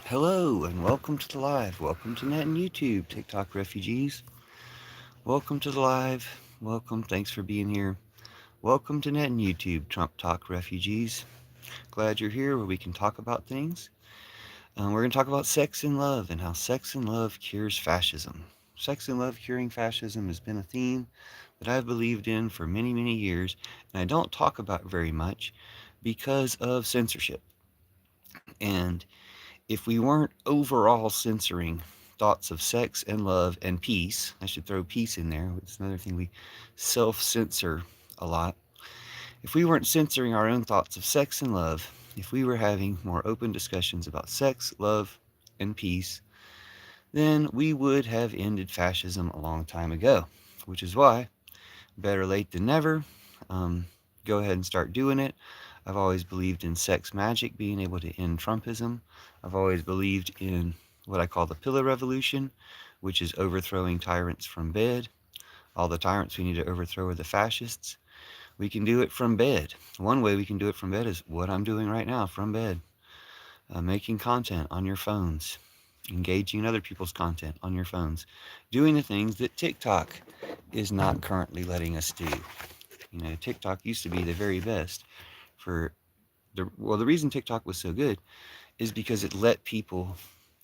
Hello and welcome to the live. Welcome to Net and YouTube, TikTok refugees. Welcome to the live. Welcome. Thanks for being here. Welcome to Net and YouTube, Trump Talk refugees. Glad you're here where we can talk about things. We're going to talk about sex and love and how sex and love cures fascism. Sex and love curing fascism has been a theme that I've believed in for many, many years, and I don't talk about very much because of censorship. And if we weren't overall censoring thoughts of sex and love and peace, I should throw peace in there, which is another thing we self censor a lot. If we weren't censoring our own thoughts of sex and love, if we were having more open discussions about sex, love, and peace, then we would have ended fascism a long time ago, which is why, better late than never, go ahead and start doing it. I've always believed in sex magic being able to end Trumpism. I've always believed in what I call the pillar revolution, which is overthrowing tyrants from bed. All the tyrants we need to overthrow are the fascists. We can do it from bed. One way we can do it from bed is what I'm doing right now from bed. Making content on your phones, engaging in other people's content on your phones, doing the things that TikTok is not currently letting us do. You know, TikTok used to be the very best for the reason TikTok was so good is because it let people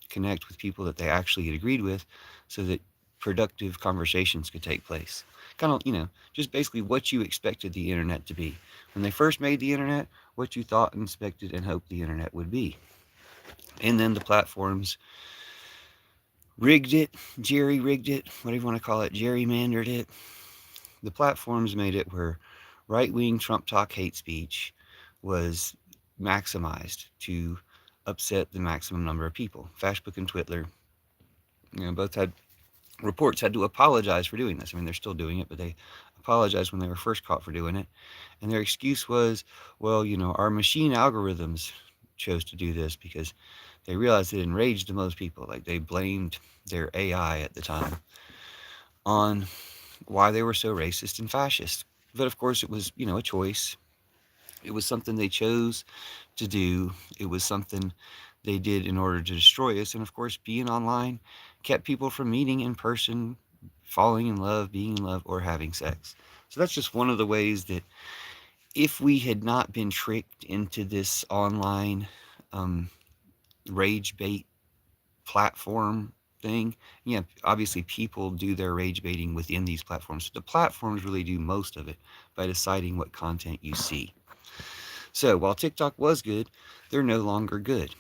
connect with people that they actually agreed with so that productive conversations could take place. Kind of, just basically what you expected the internet to be. When they first made the internet, what you thought and expected and hoped the internet would be. And then the platforms rigged it, jerry rigged it, whatever you want to call it, gerrymandered it. The platforms made it where right-wing Trump talk hate speech was maximized to upset the maximum number of people. Fashbook and Twitler, both had reports had to apologize for doing this. I mean, they're still doing it, but they apologized when they were first caught for doing it. And their excuse was, well, our machine algorithms chose to do this because they realized it enraged the most people. Like they blamed their AI at the time on why they were so racist and fascist. But of course, it was, a choice. It was something they chose to do. It was something they did in order to destroy us. And of course, being online kept people from meeting in person, falling in love, being in love, or having sex. So that's just one of the ways that if we had not been tricked into this online um, rage bait platform thing, yeah, obviously people do their rage baiting within these platforms. The platforms really do most of it by deciding what content you see. So while TikTok was good, they're no longer good.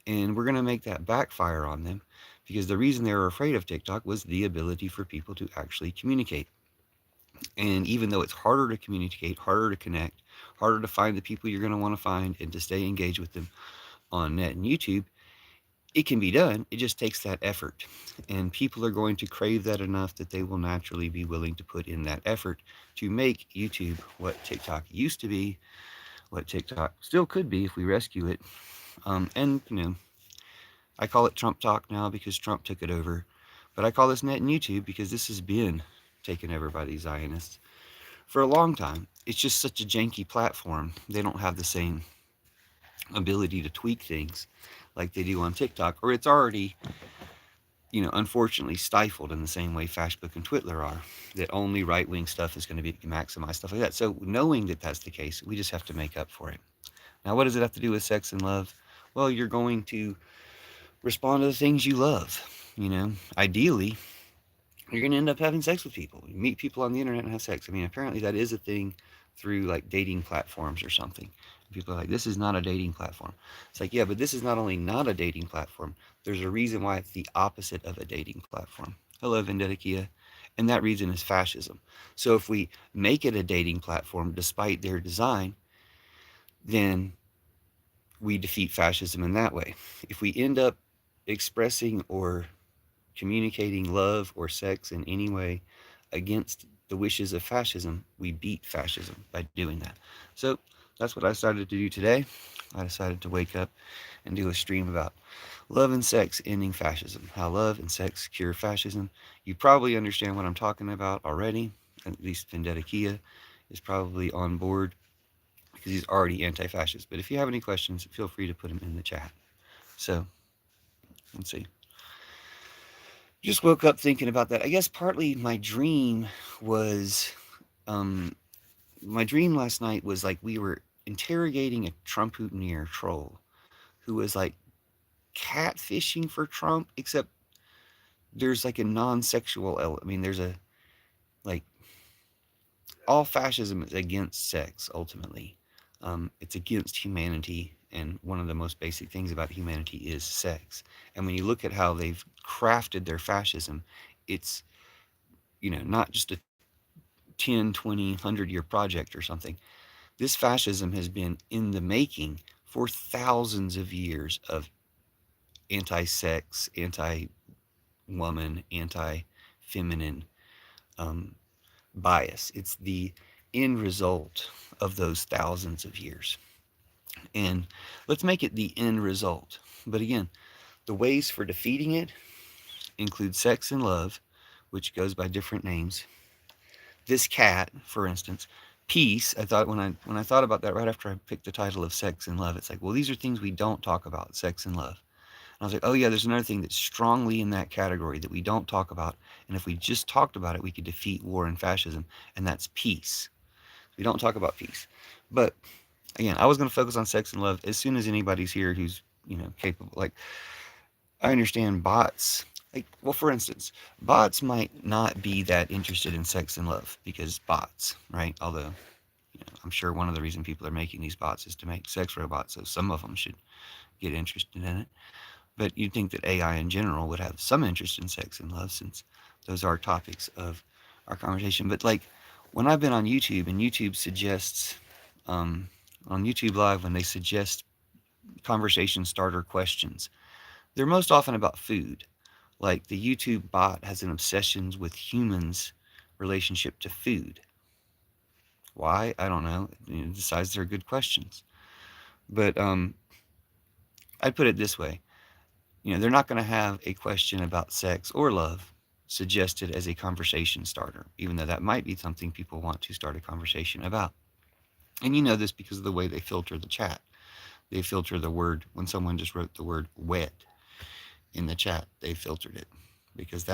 And we're going to make that backfire on them because the reason they were afraid of TikTok was the ability for people to actually communicate. And even though it's harder to communicate, harder to connect, harder to find the people you're going to want to find and to stay engaged with them on net and YouTube, it can be done. It just takes that effort. And people are going to crave that enough that they will naturally be willing to put in that effort to make YouTube what TikTok used to be, what TikTok still could be if we rescue it. And, I call it Trump Talk now because Trump took it over. But I call this Net and YouTube because this has been taken over by these Zionists for a long time. It's just such a janky platform. They don't have the same ability to tweak things like they do on TikTok, or it's already, unfortunately stifled in the same way Facebook and Twitter are, that only right-wing stuff is going to be maximized, stuff like that. So knowing that that's the case, we just have to make up for it. Now, what does it have to do with sex and love? Well, you're going to respond to the things you love. Ideally, you're going to end up having sex with people. You meet people on the internet and have sex. I mean, apparently that is a thing through like dating platforms or something. People are like, this is not a dating platform. It's like, yeah, but this is not only not a dating platform, there's a reason why it's the opposite of a dating platform. Hello, Vendetta Kia. And that reason is fascism. So if we make it a dating platform despite their design, then we defeat fascism in that way. If we end up expressing or communicating love or sex in any way against the wishes of fascism, we beat fascism by doing that. So that's what I decided to do today. I decided to wake up and do a stream about love and sex ending fascism, how love and sex cure fascism. You probably understand what I'm talking about already. At least Vendetta Kia is probably on board because he's already anti-fascist. But if you have any questions, feel free to put them in the chat. So Let's see. Just woke up thinking about that. I guess partly was, um, my dream last night was like we were interrogating a Trump-hootineer troll who was like catfishing for Trump, except there's like a non-sexual element. I mean, there's a like all fascism is against sex ultimately. It's against humanity, and one of the most basic things about humanity is sex. And when you look at how they've crafted their fascism, it's not just a 10, 20, 100-year project or something. This fascism has been in the making for thousands of years of anti-sex, anti-woman, anti-feminine um, bias. It's the end result of those thousands of years. And let's make it the end result. But again, the ways for defeating it include sex and love, which goes by different names. This cat, for instance, peace. I thought when I thought about that right after I picked the title of sex and love, it's like, well, these are things we don't talk about, sex and love. And I was like, oh yeah, there's another thing that's strongly in that category that we don't talk about. And if we just talked about it, we could defeat war and fascism, and that's peace. We don't talk about peace. But again, I was going to focus on sex and love as soon as anybody's here who's, capable. Like, I understand bots. Like, well, for instance, bots might not be that interested in sex and love because bots, right? Although, I'm sure one of the reasons people are making these bots is to make sex robots, so some of them should get interested in it. But you'd think that AI in general would have some interest in sex and love since those are topics of our conversation. But like when I've been on YouTube and YouTube suggests, on YouTube Live, when they suggest conversation starter questions, they're most often about food. Like the YouTube bot has an obsession with humans' relationship to food. Why? I don't know. It decides they're good questions. But I'd put it this way. They're not going to have a question about sex or love suggested as a conversation starter, even though that might be something people want to start a conversation about. And you know this because of the way they filter the chat. They filter the word, when someone just wrote the word wet in the chat, they filtered it because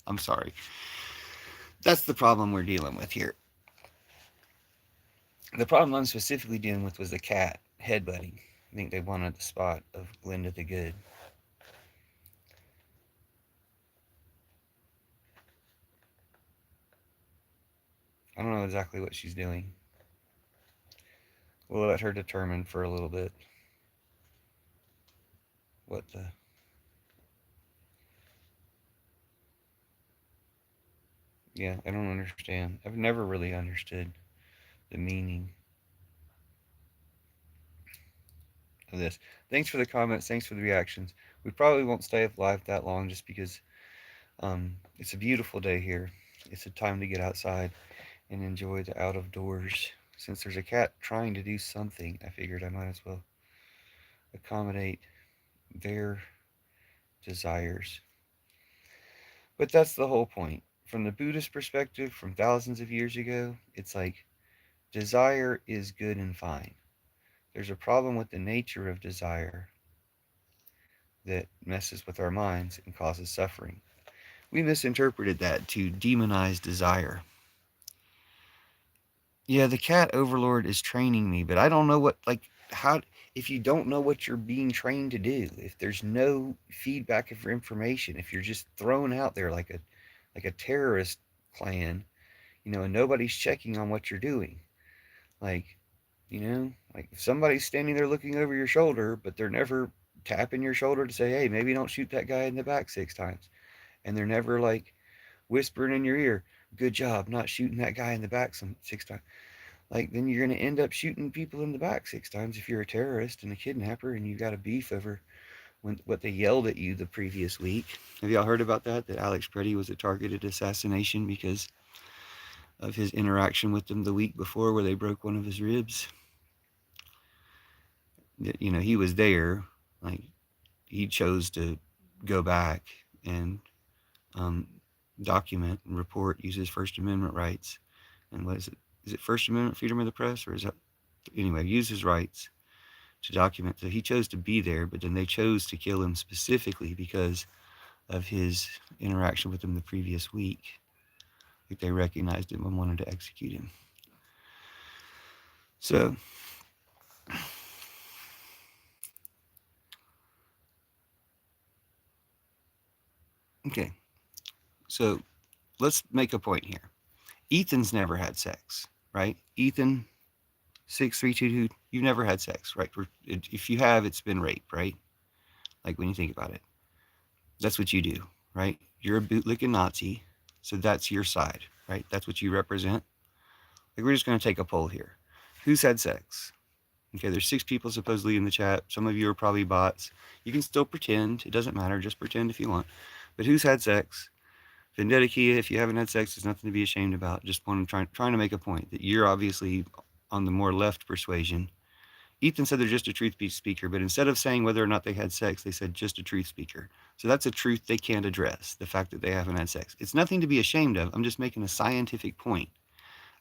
I'm sorry. That's the problem we're dealing with here. The problem I'm specifically dealing with was the cat headbutting. I think they wanted the spot of Glinda the Good. I don't know exactly what she's doing. We'll let her determine for a little bit what the... Yeah, I don't understand. I've never really understood the meaning of this. Thanks for the comments. Thanks for the reactions. We probably won't stay live that long just because it's a beautiful day here. It's a time to get outside and enjoy the out of doors. Since there's a cat trying to do something, I figured I might as well accommodate their desires. But that's the whole point. From the Buddhist perspective, from thousands of years ago, it's like desire is good and fine. There's a problem with the nature of desire that messes with our minds and causes suffering. We misinterpreted that to demonize desire. Yeah, the cat overlord is training me, but I don't know how, if you don't know what you're being trained to do, if there's no feedback of information, if you're just thrown out there like a terrorist clan, and nobody's checking on what you're doing. Like, like if somebody's standing there looking over your shoulder, but they're never tapping your shoulder to say, hey, maybe don't shoot that guy in the back 6 times. And they're never like whispering in your ear, good job not shooting that guy in the back 6 times. Like, then you're going to end up shooting people in the back 6 times if you're a terrorist and a kidnapper and you got a beef over what they yelled at you the previous week. Have y'all heard about that? That Alex Preddy was a targeted assassination because of his interaction with them the week before where they broke one of his ribs. He was there. Like, he chose to go back and um, document and report, use his First Amendment rights. And what is it? Is it First Amendment freedom of the press, or is that, anyway, use his rights to document. So he chose to be there, but then they chose to kill him specifically because of his interaction with them the previous week. Like they recognized him and wanted to execute him. So, okay. So let's make a point here. Ethan's never had sex, right? Ethan, 6322, you've never had sex, right? If you have, it's been rape, right? Like when you think about it, that's what you do, right? You're a bootlicking Nazi, so that's your side, right? That's what you represent. Like we're just going to take a poll here. Who's had sex? Okay, there's 6 people supposedly in the chat. Some of you are probably bots. You can still pretend. It doesn't matter. Just pretend if you want. But who's had sex? Vendetta Kia, if you haven't had sex, there's nothing to be ashamed about. Just want to trying to make a point that you're obviously on the more left persuasion. Ethan said they're just a truth speaker, but instead of saying whether or not they had sex, they said just a truth speaker. So that's a truth they can't address, the fact that they haven't had sex. It's nothing to be ashamed of. I'm just making a scientific point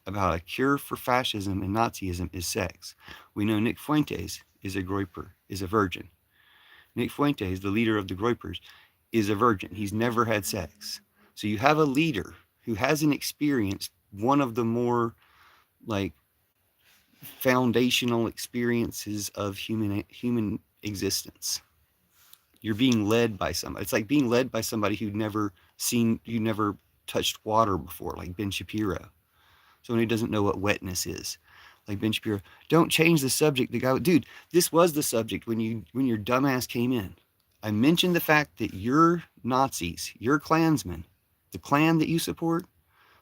about a cure for fascism and Nazism is sex. We know Nick Fuentes is a groyper, is a virgin. Nick Fuentes, the leader of the groypers, is a virgin. He's never had sex. So you have a leader who hasn't experienced one of the more like foundational experiences of human existence. You're being led by somebody. It's like being led by somebody who never touched water before, like Ben Shapiro. Someone who doesn't know what wetness is, like Ben Shapiro. Don't change the subject. The guy, dude, this was the subject when your dumbass came in. I mentioned the fact that your Nazis, your Klansmen, the clan that you support,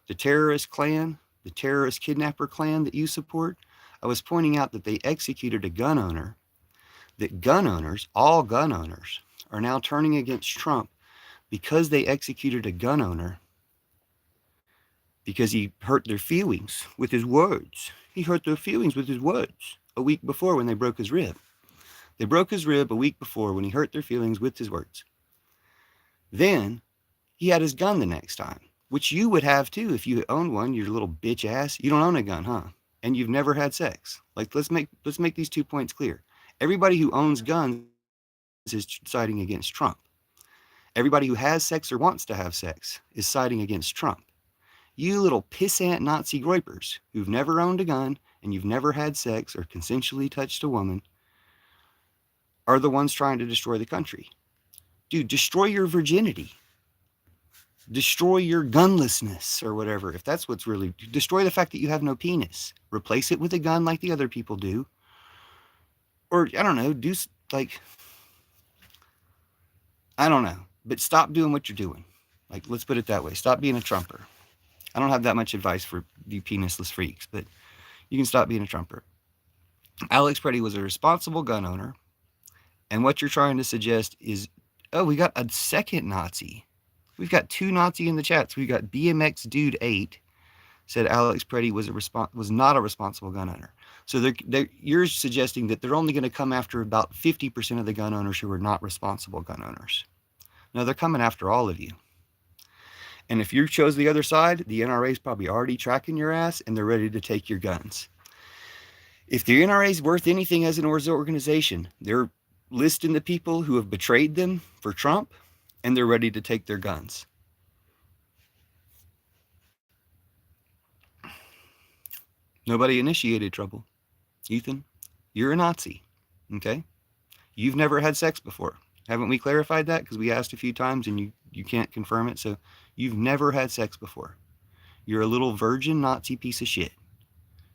the terrorist clan, the terrorist kidnapper clan that you support, I was pointing out that they executed a gun owner, that gun owners, all gun owners, are now turning against Trump because they executed a gun owner because he hurt their feelings with his words. He hurt their feelings with his words a week before when they broke his rib. They broke his rib a week before when he hurt their feelings with his words. Then he had his gun the next time, which you would have too if you owned one, you little bitch ass. You don't own a gun, huh? And you've never had sex. Like let's make these 2 points clear. Everybody who owns guns is siding against Trump. Everybody who has sex or wants to have sex is siding against Trump. You little pissant Nazi groypers who've never owned a gun and you've never had sex or consensually touched a woman are the ones trying to destroy the country. Dude, destroy your virginity. Destroy your gunlessness or whatever. If that's what's really, destroy the fact that you have no penis. Replace it with a gun like the other people do. Or, I don't know, like, I don't know. But stop doing what you're doing. Like, let's put it that way. Stop being a Trumper. I don't have that much advice for you penisless freaks, but you can stop being a Trumper. Alex Preddy was a responsible gun owner. And what you're trying to suggest is, oh, we got a second Nazi. We've got 2 Nazi in the chats. We got BMX Dude 8 said Alex Preddy was not a responsible gun owner. So you're suggesting that they're only going to come after about 50% of the gun owners who are not responsible gun owners. No, they're coming after all of you. And if you chose the other side, the NRA is probably already tracking your ass and they're ready to take your guns. If the NRA is worth anything as an organization, they're listing the people who have betrayed them for Trump and they're ready to take their guns. Nobody initiated trouble. Ethan, you're a Nazi, okay? You've never had sex before. Haven't we clarified that? Because we asked a few times and you can't confirm it. So you've never had sex before. You're a little virgin Nazi piece of shit,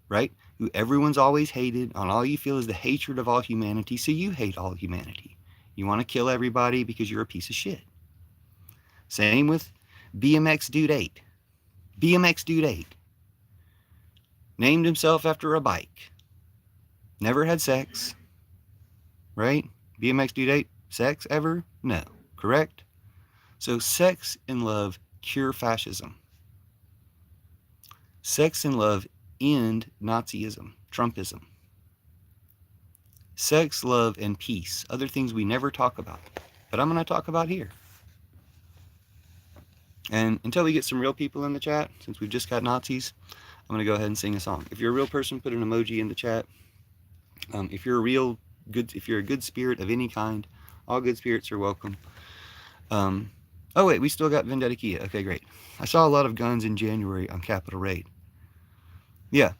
right? Who everyone's always hated, and all you feel is the hatred of all humanity, so you hate all humanity. You want to kill everybody because you're a piece of shit. Same with BMX Dude 8. BMX Dude 8. Named himself after a bike. Never had sex. Right? BMX Dude 8. Sex ever? No. Correct? So sex and love cure fascism. Sex and love end Nazism, Trumpism. Sex, love, and peace. Other things we never talk about. But I'm going to talk about here. And until we get some real people in the chat, since we've just got Nazis, I'm going to go ahead and sing a song. If you're a real person, put an emoji in the chat. If you're a real good, if you're a good spirit of any kind, all good spirits are welcome. Um, oh wait, we still got Vendetta Kia. Okay, great. I saw a lot of guns in January on Capitol Raid. Yeah,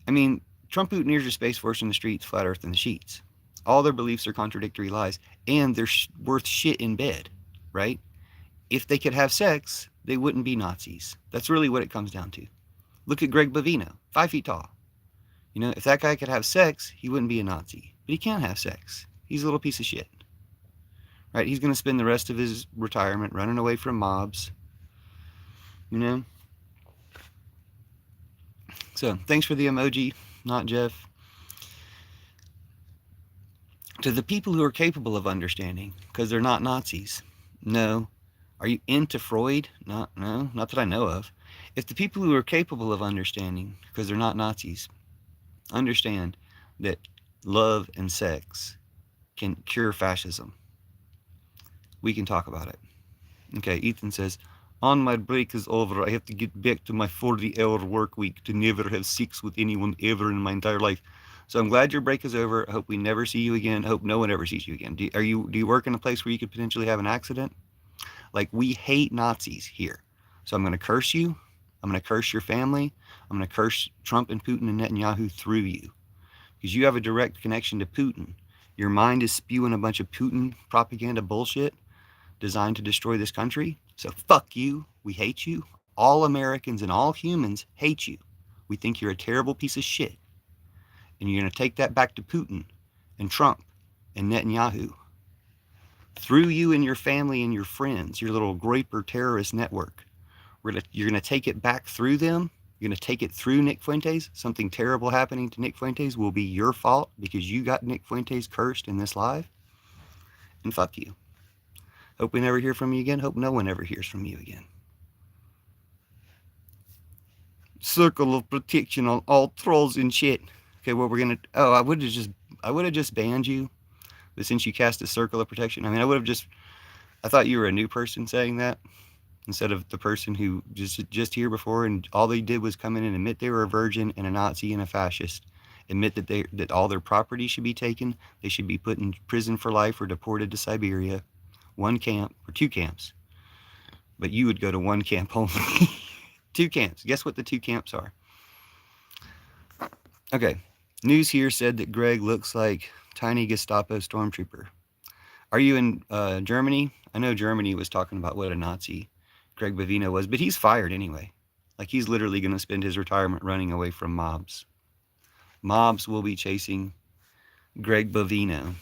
I mean, Trump mutineers are Space Force in the streets, Flat Earth in the sheets. All their beliefs are contradictory lies, and they're worth shit in bed, right? If they could have sex, they wouldn't be Nazis. That's really what it comes down to. Look at Greg Bovino, 5 feet tall. You know, if that guy could have sex, he wouldn't be a Nazi. But he can't have sex. He's a little piece of shit, right? He's going to spend the rest of his retirement running away from mobs, you know? So, thanks for the emoji, not Jeff. To the people who are capable of understanding, because they're not Nazis. No. Are you into Freud? No, not that I know of. If the people who are capable of understanding, because they're not Nazis, understand that love and sex can cure fascism, we can talk about it. Okay, Ethan says, on my break is over. I have to get back to my 40-hour work week to never have sex with anyone ever in my entire life. So I'm glad your break is over. I hope we never see you again. I hope no one ever sees you again. Do you work in a place where you could potentially have an accident? Like, we hate Nazis here. So I'm going to curse you. I'm going to curse your family. I'm going to curse Trump and Putin and Netanyahu through you. Because you have a direct connection to Putin. Your mind is spewing a bunch of Putin propaganda bullshit designed to destroy this country. So fuck you. We hate you. All Americans and all humans hate you. We think you're a terrible piece of shit. And you're going to take that back to Putin and Trump and Netanyahu. Through you and your family and your friends, your little Graper terrorist network. You're going to take it back through them. You're going to take it through Nick Fuentes. Something terrible happening to Nick Fuentes will be your fault because you got Nick Fuentes cursed in this live. And fuck you. Hope we never hear from you again. Hope no one ever hears from you again. Circle of protection on all trolls and shit. Okay, what we're gonna? Oh, I would have just banned you. But since you cast a circle of protection, I mean, I would have just. I thought you were a new person saying that instead of the person who just here before and all they did was come in and admit they were a virgin and a Nazi and a fascist. Admit that all their property should be taken. They should be put in prison for life or deported to Siberia. One camp or two camps. But you would go to one camp only. Two camps. Guess what the two camps are? Okay. News here said that Greg looks like tiny Gestapo stormtrooper. Are you in Germany? I know Germany was talking about what a Nazi Greg Bovino was, but he's fired anyway. Like, he's literally going to spend his retirement running away from mobs. Mobs will be chasing Greg Bovino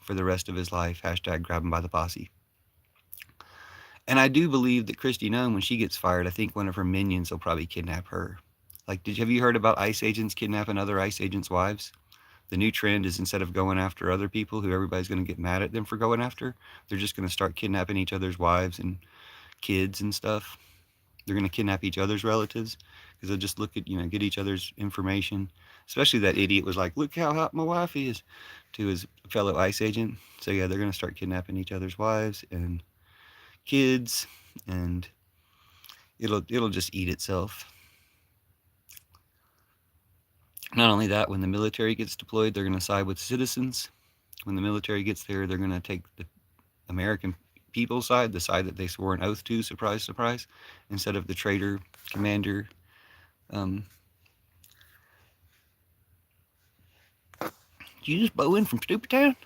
for the rest of his life. Hashtag grab him by the posse. And I do believe that Kristi Noem, when she gets fired, I think one of her minions will probably kidnap her. Like, have you heard about ICE agents kidnapping other ICE agents' wives? The new trend is instead of going after other people who everybody's going to get mad at them for going after, they're just going to start kidnapping each other's wives and kids and stuff. They're going to kidnap each other's relatives because they'll just look at, get each other's information. Especially that idiot was like, look how hot my wife is to his fellow ICE agent. So yeah, they're going to start kidnapping each other's wives and kids, and it'll just eat itself. Not only that, when the military gets deployed, they're going to side with citizens. When the military gets there, they're going to take the American people's side, the side that they swore an oath to, surprise, surprise, instead of the traitor commander. You just bow in from Stupid Town?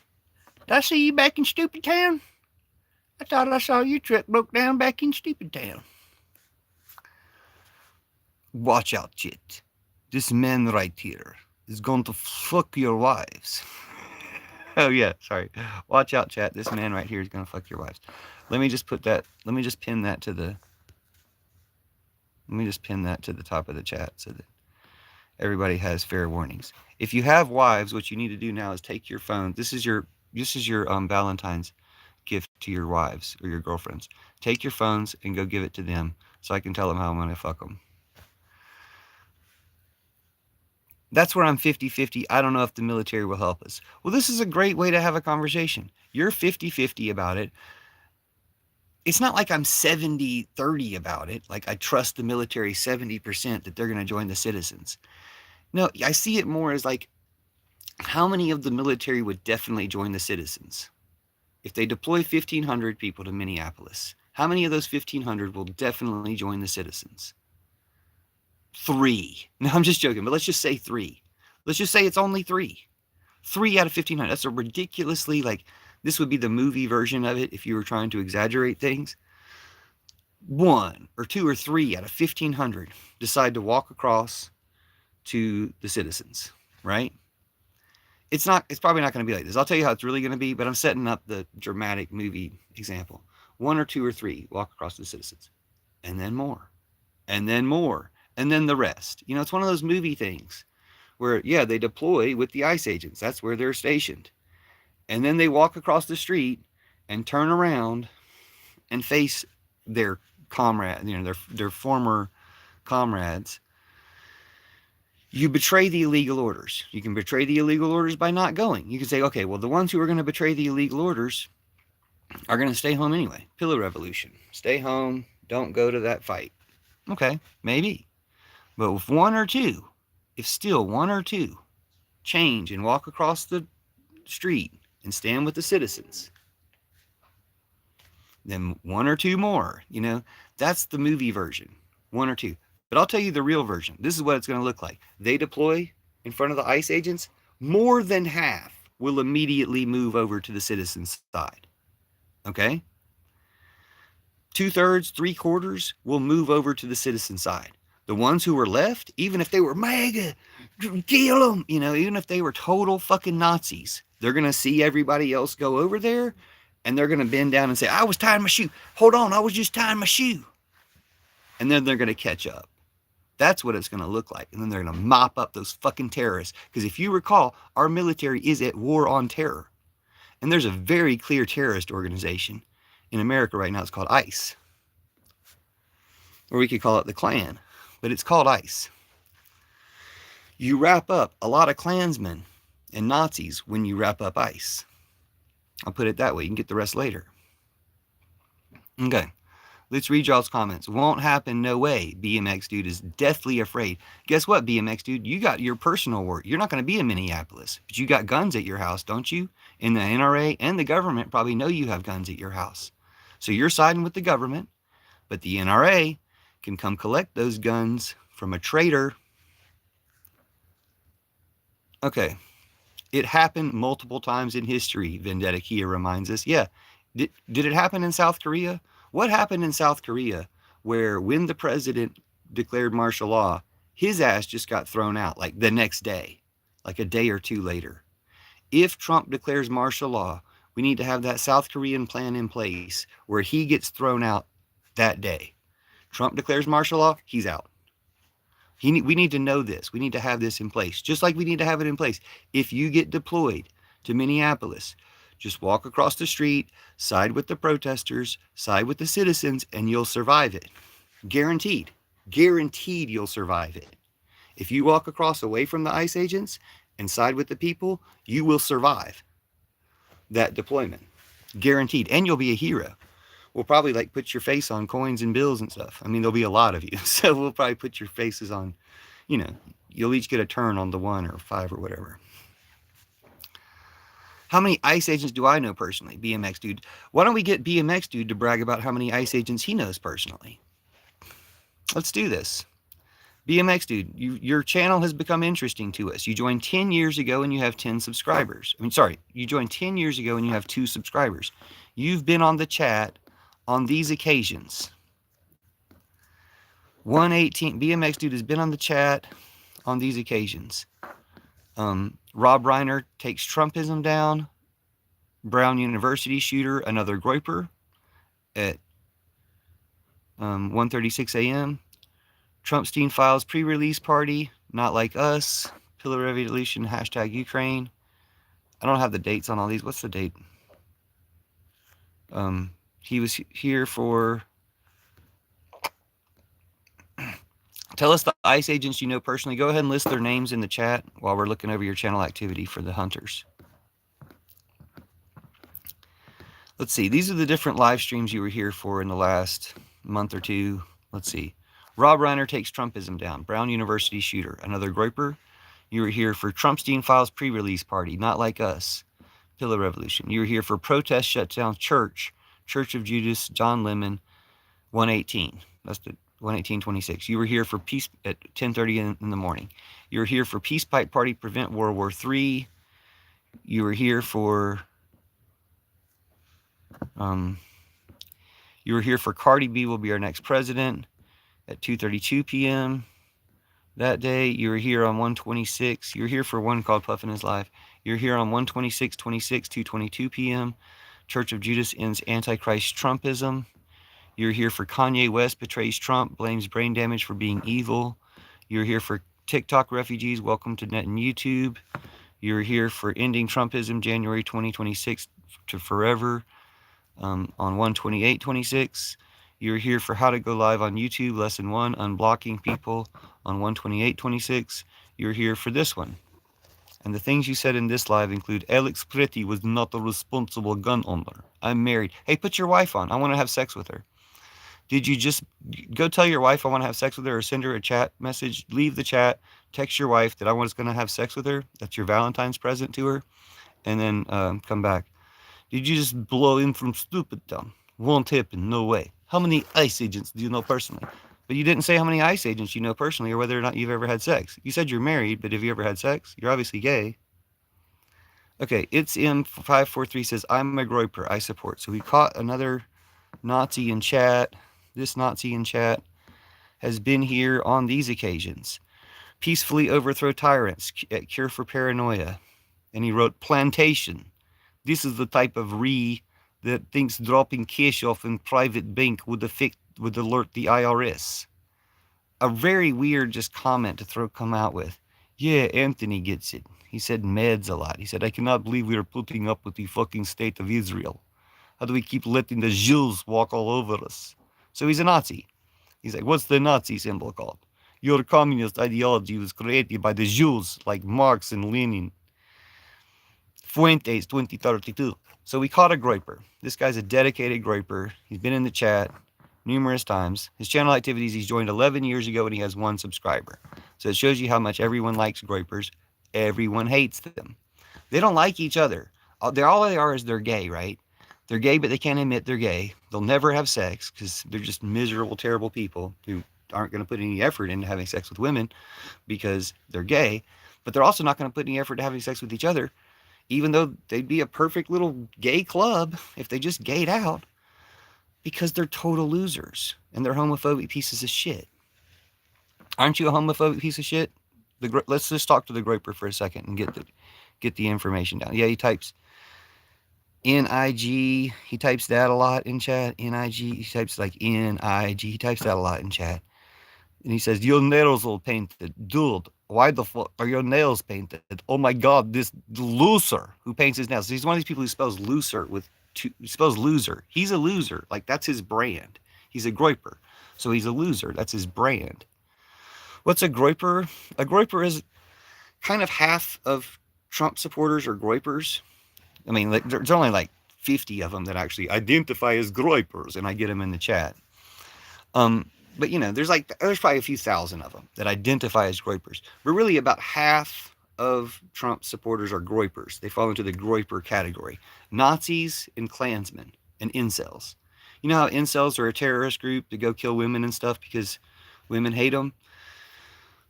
Did I see you back in Stupid Town? I thought I saw your truck broke down back in Stupid Town. Watch out, Chit. This man right here is going to fuck your wives. Oh, yeah, sorry. Watch out, chat. This man right here is going to fuck your wives. Let me just pin that to the top of the chat so that everybody has fair warnings. If you have wives, what you need to do now is take your phone. This is your Valentine's gift to your wives or your girlfriends. Take your phones and go give it to them so I can tell them how I'm going to fuck them. That's where I'm 50-50. I don't know if the military will help us. Well, this is a great way to have a conversation. You're 50-50 about it. It's not like I'm 70-30 about it. Like, I trust the military 70% that they're going to join the citizens. No, I see it more as like, How many of the military would definitely join the citizens? If they deploy 1,500 people to Minneapolis, how many of those 1,500 will definitely join the citizens? Three. No, I'm just joking, but let's just say three. Let's just say it's only three. Three out of 1,500. That's a ridiculously, like, this would be the movie version of it if you were trying to exaggerate things. One or two or three out of 1,500 decide to walk across to the citizens, right? It's probably not going to be like this. I'll tell you how it's really going to be, but I'm setting up the dramatic movie example. One or two or three walk across to the citizens, and then more, and then more, and then the rest. It's one of those movie things where, yeah, they deploy with the ICE agents. That's where they're stationed. And then they walk across the street and turn around and face their comrade, their former comrades. You betray the illegal orders. You can betray the illegal orders by not going. You can say, okay, well, the ones who are going to betray the illegal orders are going to stay home anyway. Pillow revolution. Stay home. Don't go to that fight. Okay, maybe. But if still one or two change and walk across the street and stand with the citizens, then one or two more, that's the movie version. One or two. But I'll tell you the real version. This is what it's going to look like. They deploy in front of the ICE agents. More than half will immediately move over to the citizens' side. Okay? 2/3, 3/4 will move over to the citizen side. The ones who were left, even if they were mega, kill them, even if they were total fucking Nazis, they're going to see everybody else go over there and they're going to bend down and say, I was tying my shoe. Hold on, I was just tying my shoe. And then they're going to catch up. That's what it's going to look like. And then they're going to mop up those fucking terrorists. Because if you recall, our military is at war on terror. And there's a very clear terrorist organization in America right now. It's called ICE. Or we could call it the Klan. But it's called ICE. You wrap up a lot of Klansmen and Nazis when you wrap up ICE. I'll put it that way. You can get the rest later. Okay. Let's read y'all's comments. Won't happen, no way. BMX Dude is deathly afraid. Guess what, BMX Dude? You got your personal work. You're not going to be in Minneapolis, but you got guns at your house, don't you? And the NRA and the government probably know you have guns at your house. So you're siding with the government, but the NRA can come collect those guns from a traitor. Okay. It happened multiple times in history, Vendetta Kia reminds us. Yeah. Did it happen in South Korea? What happened in South Korea where when the president declared martial law, his ass just got thrown out like the next day, like a day or two later? If Trump declares martial law, we need to have that South Korean plan in place where he gets thrown out that day. Trump declares martial law, he's out. We need to know this. We need to have this in place, just like we need to have it in place. If you get deployed to Minneapolis, just walk across the street, side with the protesters, side with the citizens, and you'll survive it. Guaranteed. Guaranteed you'll survive it. If you walk across away from the ICE agents and side with the people, you will survive that deployment. Guaranteed. And you'll be a hero. We'll probably put your face on coins and bills and stuff. I mean, there'll be a lot of you. So we'll probably put your faces on, you'll each get a turn on the 1 or 5 or whatever. How many ICE agents do I know personally? BMX Dude. Why don't we get BMX Dude to brag about how many ICE agents he knows personally? Let's do this. BMX Dude, your channel has become interesting to us. You joined 10 years ago and you have 10 subscribers. You joined 10 years ago and you have 2 subscribers. You've been on the chat on these occasions. 118, BMX Dude has been on the chat on these occasions. Rob Reiner takes Trumpism down. Brown University shooter, another Groiper at 1:36 a.m. Trumpstein files pre-release party, not like us. Pillar Revolution, hashtag Ukraine. I don't have the dates on all these. What's the date? He was here for... Tell us the ICE agents you know personally. Go ahead and list their names in the chat while we're looking over your channel activity for the hunters. Let's see. These are the different live streams you were here for in the last month or two. Let's see. Rob Reiner takes Trumpism down. Brown University shooter. Another Groiper. You were here for Trumpstein Files pre-release party, not like us. Pillow Revolution. You were here for protest shutdown church, Church of Judas, John Lemon, 118. That's the 118:26. You were here for peace at 10:30 in the morning. You were here for Peace Pipe Party, Prevent World War III. You were here for um, you were here for Cardi B will be our next president at 2:32 p.m. that day. You were here on 126. You were here for one called Puffin His Life. You're here on 126:26, 2:22 p.m. Church of Judas ends Antichrist Trumpism. You're here for Kanye West betrays Trump, blames brain damage for being evil. You're here for TikTok refugees, welcome to net and YouTube. You're here for ending Trumpism, January 2026 to forever, on 128:26. You're here for how to go live on YouTube, lesson 1, unblocking people, on 128:26. You're here for this one. And the things you said in this live include Alex Pretty was not a responsible gun owner. I'm married. Hey, put your wife on. I want to have sex with her. Did you just go tell your wife I want to have sex with her, or send her a chat message? Leave the chat, text your wife that I was going to have sex with her. That's your Valentine's present to her. And then come back. Did you just blow in from Stupid Town? Won't happen. No way. How many ICE agents do you know personally? But you didn't say how many ICE agents you know personally or whether or not you've ever had sex. You said you're married, but have you ever had sex? You're obviously gay. Okay, it's M543 says, I'm a groiper. I support. So we caught another Nazi in chat. This Nazi in chat has been here on these occasions. Peacefully overthrow tyrants at Cure for Paranoia. And he wrote plantation. This is the type of that thinks dropping cash off in private bank would alert the IRS. A very weird just comment to come out with. Yeah, Anthony gets it. He said meds a lot. He said, I cannot believe we are putting up with the fucking state of Israel. How do we keep letting the Jews walk all over us? So he's a Nazi. He's like, what's the Nazi symbol called? Your communist ideology was created by the Jews like Marx and Lenin. Fuentes 2032. So we caught a groiper. This guy's a dedicated groiper. He's been in the chat numerous times. His channel activities, he's joined 11 years ago and he has 1 subscriber. So it shows you how much everyone likes groipers. Everyone hates them. They don't like each other. All they are is they're gay, right? They're gay, but they can't admit they're gay. They'll never have sex because they're just miserable, terrible people who aren't going to put any effort into having sex with women because they're gay. But they're also not going to put any effort into having sex with each other, even though they'd be a perfect little gay club if they just gayed out, because they're total losers and they're homophobic pieces of shit. Aren't you a homophobic piece of shit? Let's just talk to the groiper for a second and get the information down. Yeah, he types NIG. He types that a lot in chat. NIG. He types like NIG. He types that a lot in chat. And he says, your nails all painted. Dude, why the fuck are your nails painted? Oh my God, this loser who paints his nails. He's one of these people who spells loser with he spells loser. He's a loser. Like, that's his brand. He's a groiper. So he's a loser. That's his brand. What's a groiper? A groiper is kind of half of Trump supporters are groipers. I mean, like, there's only like 50 of them that actually identify as groipers, and I get them in the chat. But you know, there's probably a few thousand of them that identify as groipers. But really, about half of Trump supporters are groipers. They fall into the groiper category. Nazis and Klansmen and incels. You know how incels are a terrorist group to go kill women and stuff because women hate them?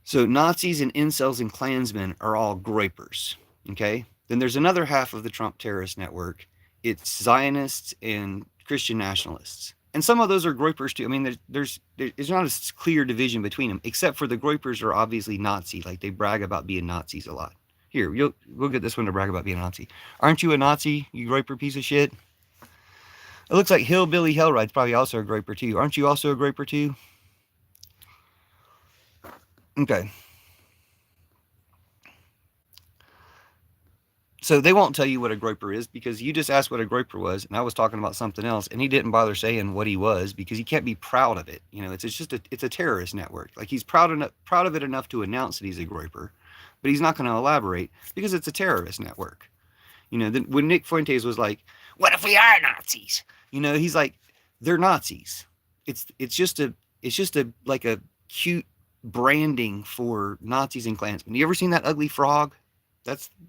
So Nazis and incels and Klansmen are all groipers, okay? Then there's another half of the Trump terrorist network. It's Zionists and Christian nationalists. And some of those are groipers too. I mean, there's not a clear division between them, except for the groipers are obviously Nazi. Like, they brag about being Nazis a lot. Here, we'll get this one to brag about being a Nazi. Aren't you a Nazi, you groiper piece of shit? It looks like Hillbilly Hellride's probably also a groiper too. Aren't you also a groiper too? Okay. So they won't tell you what a groiper is because you just asked what a groiper was, and I was talking about something else, and he didn't bother saying what he was because he can't be proud of it. You know, it's a terrorist network. Like, he's proud of it enough to announce that he's a groiper, but he's not going to elaborate because it's a terrorist network. You know, when Nick Fuentes was like, "What if we are Nazis?" You know, he's like, "They're Nazis." It's just a like a cute branding for Nazis and Klansmen. You ever seen that ugly frog?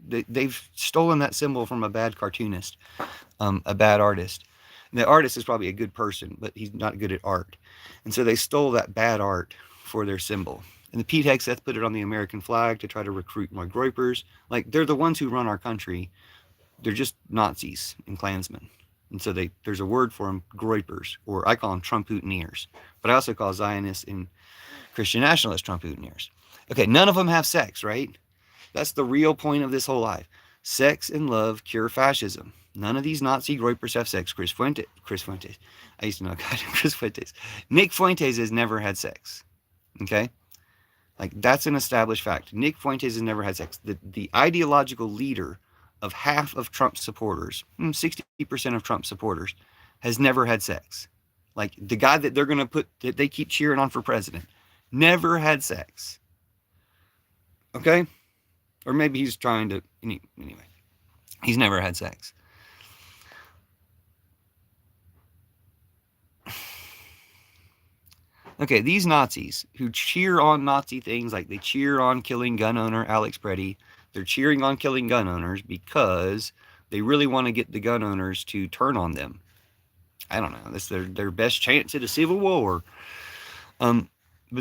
They've stolen that symbol from a bad cartoonist, a bad artist. And the artist is probably a good person, but he's not good at art. And so they stole that bad art for their symbol. And the Pete Hegseth put it on the American flag to try to recruit more groypers. Like, they're the ones who run our country. They're just Nazis and Klansmen. And so there's a word for them, groypers, or I call them Trump-hootineers. But I also call Zionists and Christian nationalists Trump-hootineers. Okay, none of them have sex, right? That's the real point of this whole life. Sex and love cure fascism. None of these Nazi groypers have sex. Chris Fuentes. I used to know a guy named Chris Fuentes. Nick Fuentes has never had sex. Okay? Like, that's an established fact. Nick Fuentes has never had sex. The ideological leader of half of Trump's supporters, 60% of Trump's supporters, has never had sex. Like, the guy that they're going to put, that they keep cheering on for president, never had sex. Okay? Or maybe he's trying to, anyway, he's never had sex. Okay, these Nazis who cheer on Nazi things, like they cheer on killing gun owner Alex Preddy, they're cheering on killing gun owners because they really want to get the gun owners to turn on them. I don't know. That's their best chance at a civil war. But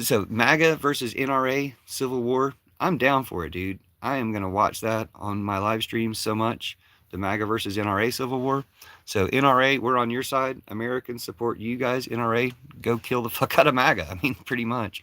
so MAGA versus NRA civil war, I'm down for it, dude. I am gonna watch that on my live streams so much. The MAGA versus NRA civil war. So NRA, we're on your side. Americans support you guys. NRA, go kill the fuck out of MAGA. I mean, pretty much.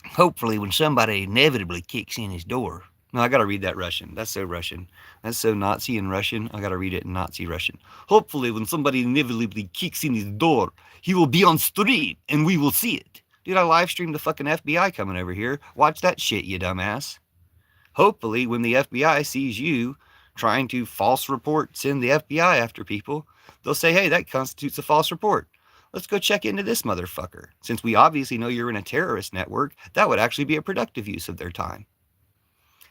Hopefully, when somebody inevitably kicks in his door. No, I gotta read that Russian. That's so Russian. That's so Nazi in Russian. I gotta read it in Nazi Russian. Hopefully, when somebody inevitably kicks in his door, he will be on stream and we will see it. Dude, I live streamed the fucking FBI coming over here. Watch that shit, you dumbass. Hopefully, when the FBI sees you trying to false report, send the FBI after people, they'll say, hey, that constitutes a false report. Let's go check into this motherfucker. Since we obviously know you're in a terrorist network, that would actually be a productive use of their time.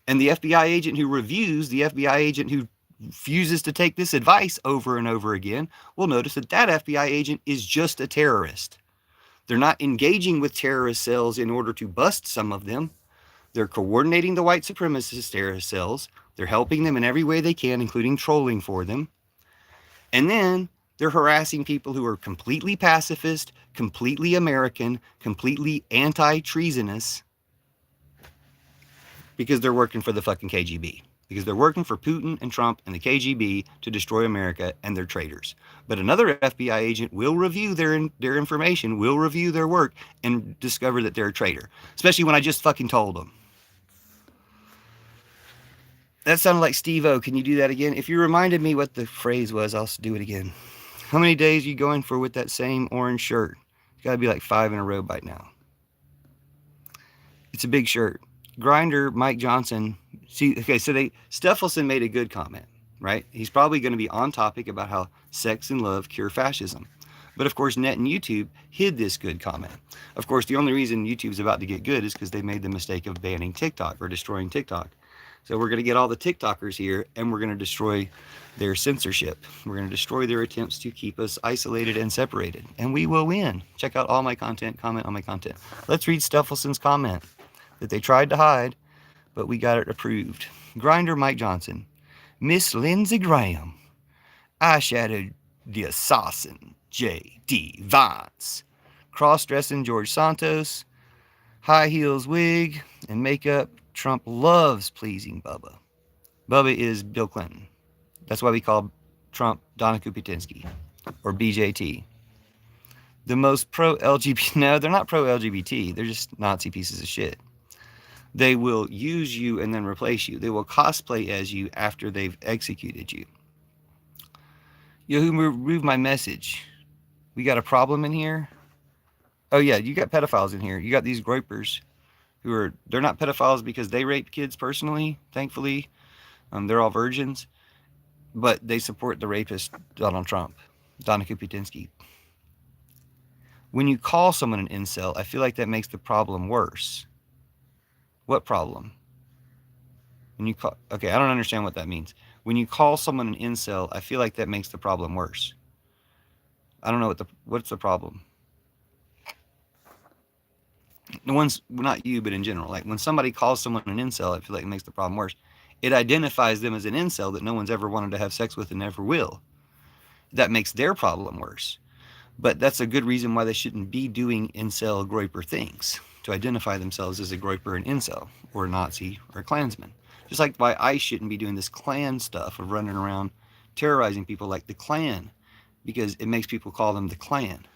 And the FBI agent who reviews, the FBI agent who refuses to take this advice over and over again, will notice that that FBI agent is just a terrorist. They're not engaging with terrorist cells in order to bust some of them. They're coordinating the white supremacist terrorist cells. They're helping them in every way they can, including trolling for them. And then they're harassing people who are completely pacifist, completely American, completely anti-treasonous, because they're working for the fucking KGB. Because they're working for Putin and Trump and the KGB to destroy America, and they're traitors. But another FBI agent will review their information, will review their work, and discover that they're a traitor. Especially when I just fucking told them. That sounded like Steve-O. Can you do that again? If you reminded me what the phrase was, I'll do it again. How many days are you going for with that same orange shirt? It's got to be like 5 in a row by now. It's a big shirt. Grinder, Mike Johnson. See, okay, so Steffelson made a good comment, right? He's probably going to be on topic about how sex and love cure fascism. But of course, Net and YouTube hid this good comment. Of course, the only reason YouTube's about to get good is because they made the mistake of banning TikTok or destroying TikTok. So we're going to get all the TikTokers here, and we're going to destroy their censorship. We're going to destroy their attempts to keep us isolated and separated. And we will win. Check out all my content, comment on my content. Let's read Steffelson's comment that they tried to hide, but we got it approved. Grinder Mike Johnson. Miss Lindsey Graham. Eyeshadowed the assassin, J.D. Vance. Cross-dressing George Santos. High heels wig and makeup. Trump loves pleasing Bubba. Bubba is Bill Clinton. That's why we call Trump Donna Kupitinsky or BJT. The most pro-LGBT, no, they're not pro-LGBT. They're just Nazi pieces of shit. They will use you and then replace you. They will cosplay as you after they've executed you. Yo, who removed my message? We got a problem in here? Oh yeah, you got pedophiles in here. You got these groypers who are, they're not pedophiles because they rape kids personally, thankfully. They're all virgins. But they support the rapist, Donald Trump, Donna Kupitinsky. When you call someone an incel, I feel like that makes the problem worse. What problem? When you call, okay, I don't understand what that means. When you call someone an incel, I feel like that makes the problem worse. I don't know what's the problem. The ones, not you, but in general. Like when somebody calls someone an incel, I feel like it makes the problem worse. It identifies them as an incel that no one's ever wanted to have sex with and never will. That makes their problem worse. But that's a good reason why they shouldn't be doing incel groiper things, to identify themselves as a groiper and incel, or a Nazi, or a Klansman. Just like why I shouldn't be doing this Klan stuff of running around terrorizing people like the Klan, because it makes people call them the Klan.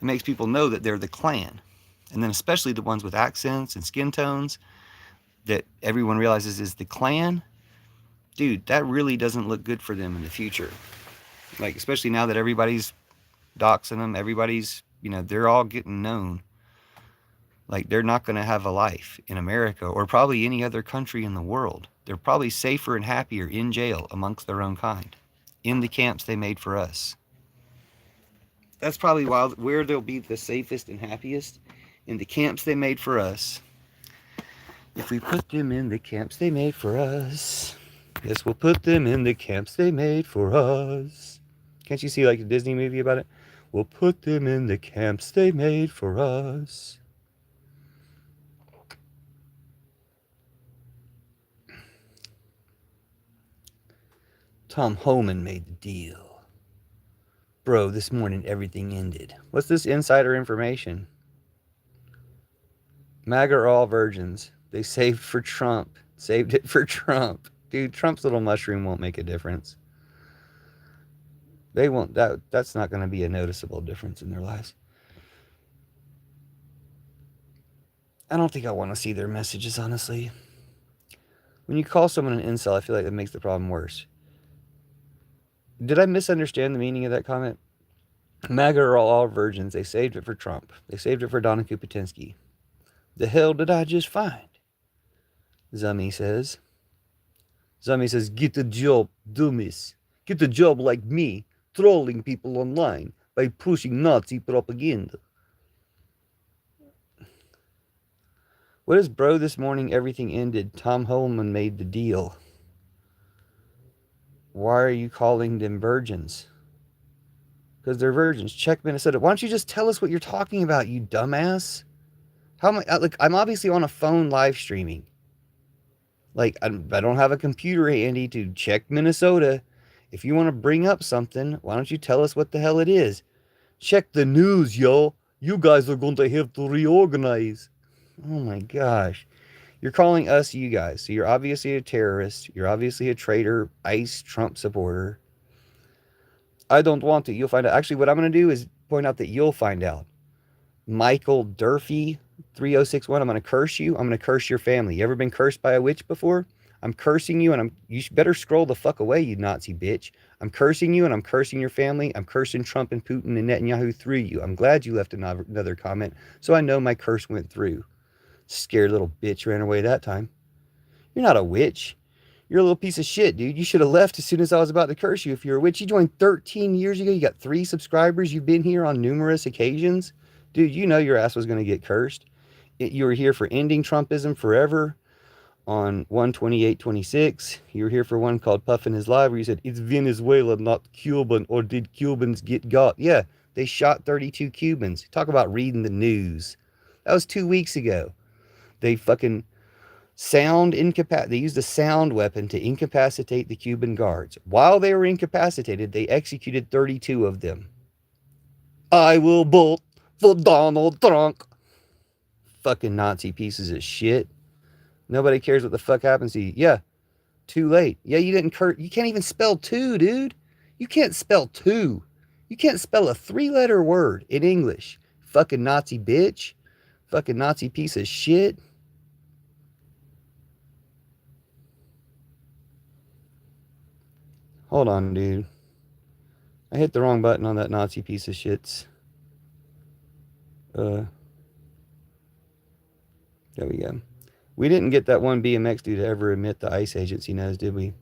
It makes people know that they're the Klan. And then especially the ones with accents and skin tones that everyone realizes is the Klan, dude, that really doesn't look good for them in the future. Like, especially now that everybody's doxing them, everybody's, they're all getting known. Like, they're not going to have a life in America or probably any other country in the world. They're probably safer and happier in jail amongst their own kind, in the camps they made for us. That's probably where they'll be the safest and happiest, in the camps they made for us. If we put them in the camps they made for us. Yes, we'll put them in the camps they made for us. Can't you see like a Disney movie about it? We'll put them in the camps they made for us. Tom Homan made the deal. Bro, this morning everything ended. What's this insider information? MAGA are all virgins. They saved for Trump. Saved it for Trump. Dude, Trump's little mushroom won't make a difference. They won't. That's not going to be a noticeable difference in their lives. I don't think I want to see their messages, honestly. When you call someone an incel, I feel like that makes the problem worse. Did I misunderstand the meaning of that comment? MAGA are all virgins. They saved it for Trump. They saved it for Donna Kupatinsky. The hell did I just find? Zummy says. Zummy says, get a job, dummies. Get a job like me, trolling people online by pushing Nazi propaganda. What is bro this morning? Everything ended. Tom Holman made the deal. Why are you calling them virgins? Because they're virgins. Check Minnesota. Why don't you just tell us what you're talking about, you dumbass? How am I? Like, I'm obviously on a phone live streaming. Like, I don't have a computer handy to check Minnesota. If you want to bring up something, why don't you tell us what the hell it is? Check the news, yo. You guys are going to have to reorganize. Oh my gosh. You're calling us you guys. So you're obviously a terrorist. You're obviously a traitor, ICE, Trump supporter. I don't want to. You'll find out. Actually, what I'm going to do is point out that you'll find out. Michael Durfee, 3061, I'm going to curse you. I'm going to curse your family. You ever been cursed by a witch before? I'm cursing you, and you better scroll the fuck away, you Nazi bitch. I'm cursing you, and I'm cursing your family. I'm cursing Trump and Putin and Netanyahu through you. I'm glad you left another comment, so I know my curse went through. Scared little bitch ran away that time. You're not a witch. You're a little piece of shit, dude. You should have left as soon as I was about to curse you if you're a witch. You joined 13 years ago. You got 3 subscribers. You've been here on numerous occasions. Dude, you know your ass was going to get cursed. You were here for ending Trumpism forever on 1/28/26. You were here for one called Puffin His Live where you said, it's Venezuela, not Cuban, or did Cubans get got? Yeah, they shot 32 Cubans. Talk about reading the news. That was 2 weeks ago. They fucking they used a sound weapon to incapacitate the Cuban guards. While they were incapacitated, they executed 32 of them. I will vote for Donald Trump. Fucking Nazi pieces of shit. Nobody cares what the fuck happens to you. Yeah, too late. Yeah, you didn't you can't even spell two, dude. You can't spell two. You can't spell a 3-letter word in English. Fucking Nazi bitch. Fucking Nazi piece of shit. Hold on, dude. I hit the wrong button on that Nazi piece of shits. There we go. We didn't get that one BMX dude to ever admit the ICE agents he knows, did we?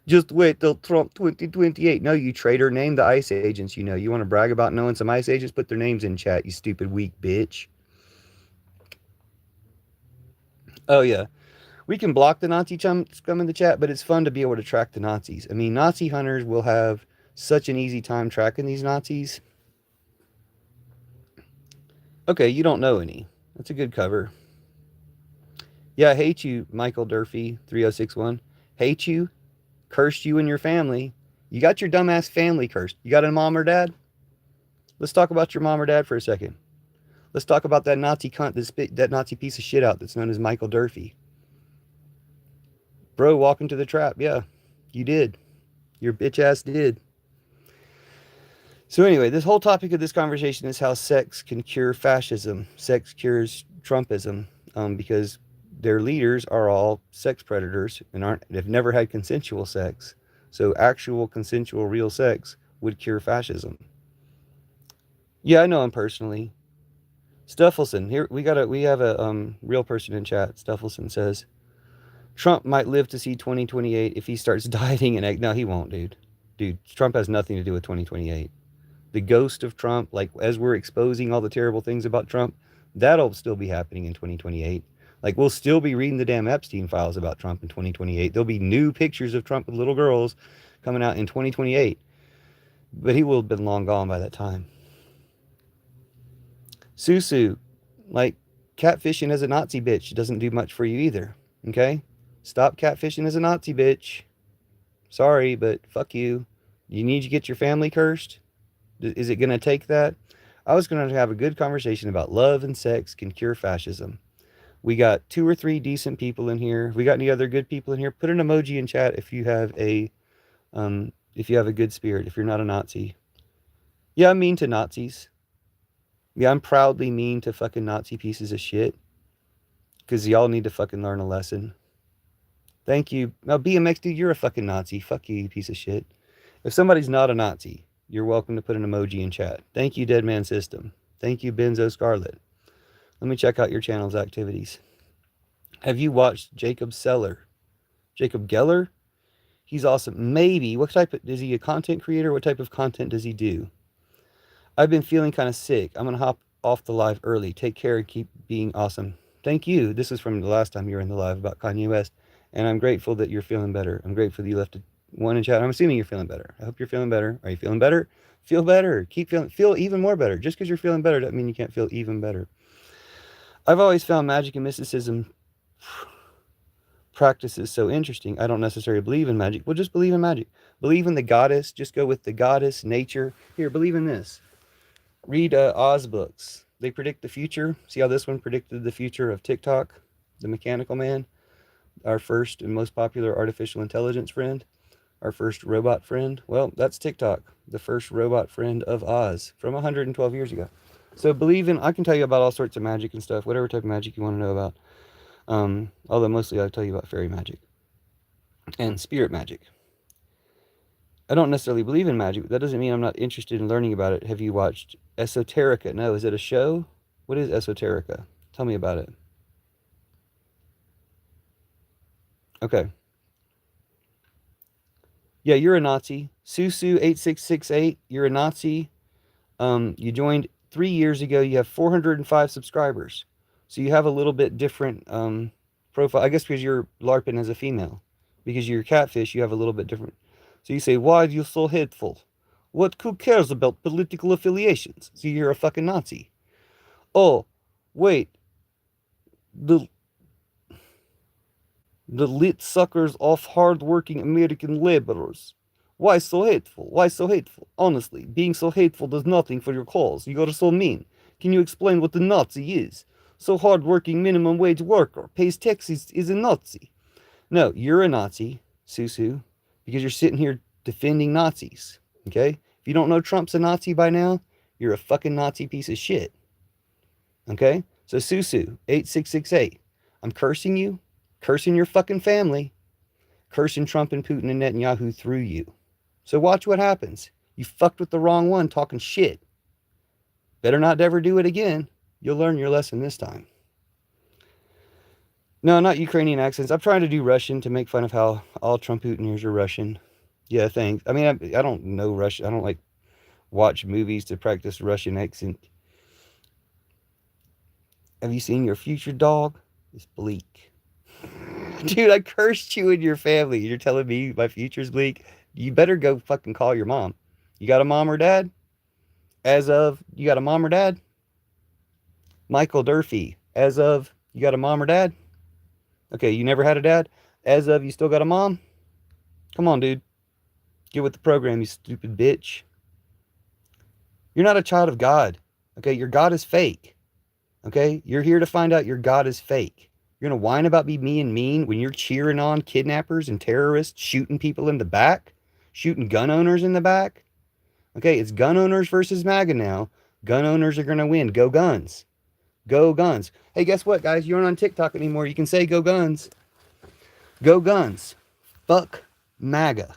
Just wait till Trump 2028. No, you traitor. Name the ICE agents you know. You want to brag about knowing some ICE agents? Put their names in chat, you stupid, weak bitch. Oh, yeah. We can block the Nazi scum in the chat, but it's fun to be able to track the Nazis. I mean, Nazi hunters will have such an easy time tracking these Nazis. Okay, you don't know any. That's a good cover. Yeah, I hate you, Michael Durfee, 3061. Hate you, cursed you and your family. You got your dumbass family cursed. You got a mom or dad? Let's talk about your mom or dad for a second. Let's talk about that Nazi cunt that Nazi piece of shit out that's known as Michael Durfee. Bro, walk into the trap. Yeah, you did. Your bitch ass did. So anyway, this whole topic of this conversation is how sex can cure fascism. Sex cures Trumpism, because their leaders are all sex predators and they've never had consensual sex. So actual consensual real sex would cure fascism. Yeah, I know him personally. Stuffelson, here we have a real person in chat. Stuffelson says Trump might live to see 2028 if he starts dieting and egg. No, he won't, dude. Dude, Trump has nothing to do with 2028. The ghost of Trump, like as we're exposing all the terrible things about Trump, that'll still be happening in 2028. Like we'll still be reading the damn Epstein files about Trump in 2028. There'll be new pictures of Trump with little girls coming out in 2028. But he will have been long gone by that time. Susu, like catfishing as a Nazi bitch doesn't do much for you either. Okay? Stop catfishing as a Nazi bitch. Sorry, but fuck you. You need to get your family cursed? Is it going to take that? I was going to have a good conversation about love and sex can cure fascism. We got 2 or 3 decent people in here. If we got any other good people in here, put an emoji in chat if you have a good spirit, if you're not a Nazi. Yeah, I'm mean to Nazis. Yeah, I'm proudly mean to fucking Nazi pieces of shit. Because y'all need to fucking learn a lesson. Thank you. Now, BMX, dude, you're a fucking Nazi. Fuck you, you piece of shit. If somebody's not a Nazi, you're welcome to put an emoji in chat. Thank you, Dead Man System. Thank you, Benzo Scarlet. Let me check out your channel's activities. Have you watched Jacob Seller? Jacob Geller? He's awesome. Maybe. What type of, is he a content creator? What type of content does he do? I've been feeling kind of sick. I'm going to hop off the live early. Take care and keep being awesome. Thank you. This is from the last time you were in the live about Kanye West. And I'm grateful that you're feeling better. I'm grateful that you left a one in chat. I'm assuming you're feeling better. I hope you're feeling better. Are you feeling better? Feel better. Feel even more better. Just because you're feeling better doesn't mean you can't feel even better. I've always found magic and mysticism practices so interesting. I don't necessarily believe in magic. Well, just believe in magic. Believe in the goddess. Just go with the goddess, nature. Here, believe in this. Read Oz books. They predict the future. See how this one predicted the future of TikTok, the mechanical man, our first and most popular artificial intelligence friend, our first robot friend. Well, that's TikTok, the first robot friend of Oz from 112 years ago. So believe in, I can tell you about all sorts of magic and stuff, whatever type of magic you want to know about. Although mostly I'll tell you about fairy magic and spirit magic. I don't necessarily believe in magic, but that doesn't mean I'm not interested in learning about it. Have you watched Esoterica? No, is it a show? What is Esoterica? Tell me about it. Okay. Yeah, you're a Nazi. Susu8668, you're a Nazi. You joined 3 years ago. You have 405 subscribers. So you have a little bit different profile. I guess because you're LARPing as a female. Because you're catfish, you have a little bit different. So you say, why are you so hateful? Who cares about political affiliations? So you're a fucking Nazi. Oh, wait. The lit suckers off hard-working American laborers. Why so hateful? Why so hateful? Honestly, being so hateful does nothing for your cause. You are so mean. Can you explain what the Nazi is? So hard-working minimum wage worker pays taxes is a Nazi. No, you're a Nazi, Susu, because you're sitting here defending Nazis, okay? If you don't know Trump's a Nazi by now, you're a fucking Nazi piece of shit, okay? So Susu, 8668, I'm cursing you, cursing your fucking family, cursing Trump and Putin and Netanyahu through you. So watch what happens. You fucked with the wrong one talking shit. Better not ever do it again. You'll learn your lesson this time. No, not Ukrainian accents. I'm trying to do Russian to make fun of how all Trump Putiners are Russian. Yeah, thanks. I mean, I don't know Russian. I don't like watch movies to practice Russian accent. Have you seen your future, dog? It's bleak. Dude, I cursed you and your family. You're telling me my future's bleak? You better go fucking call your mom. You got a mom or dad? You got a mom or dad? Michael Durfee. As of, you got a mom or dad? Okay, you never had a dad? As of, you still got a mom? Come on, dude. Get with the program, you stupid bitch. You're not a child of God. Okay, your God is fake. Okay, you're here to find out your God is fake. You're gonna whine about being mean when you're cheering on kidnappers and terrorists shooting people in the back, shooting gun owners in the back. Okay, it's gun owners versus MAGA now. Gun owners are gonna win. Go guns. Go guns. Hey, guess what, guys? You aren't on TikTok anymore. You can say go guns. Go guns. Fuck MAGA.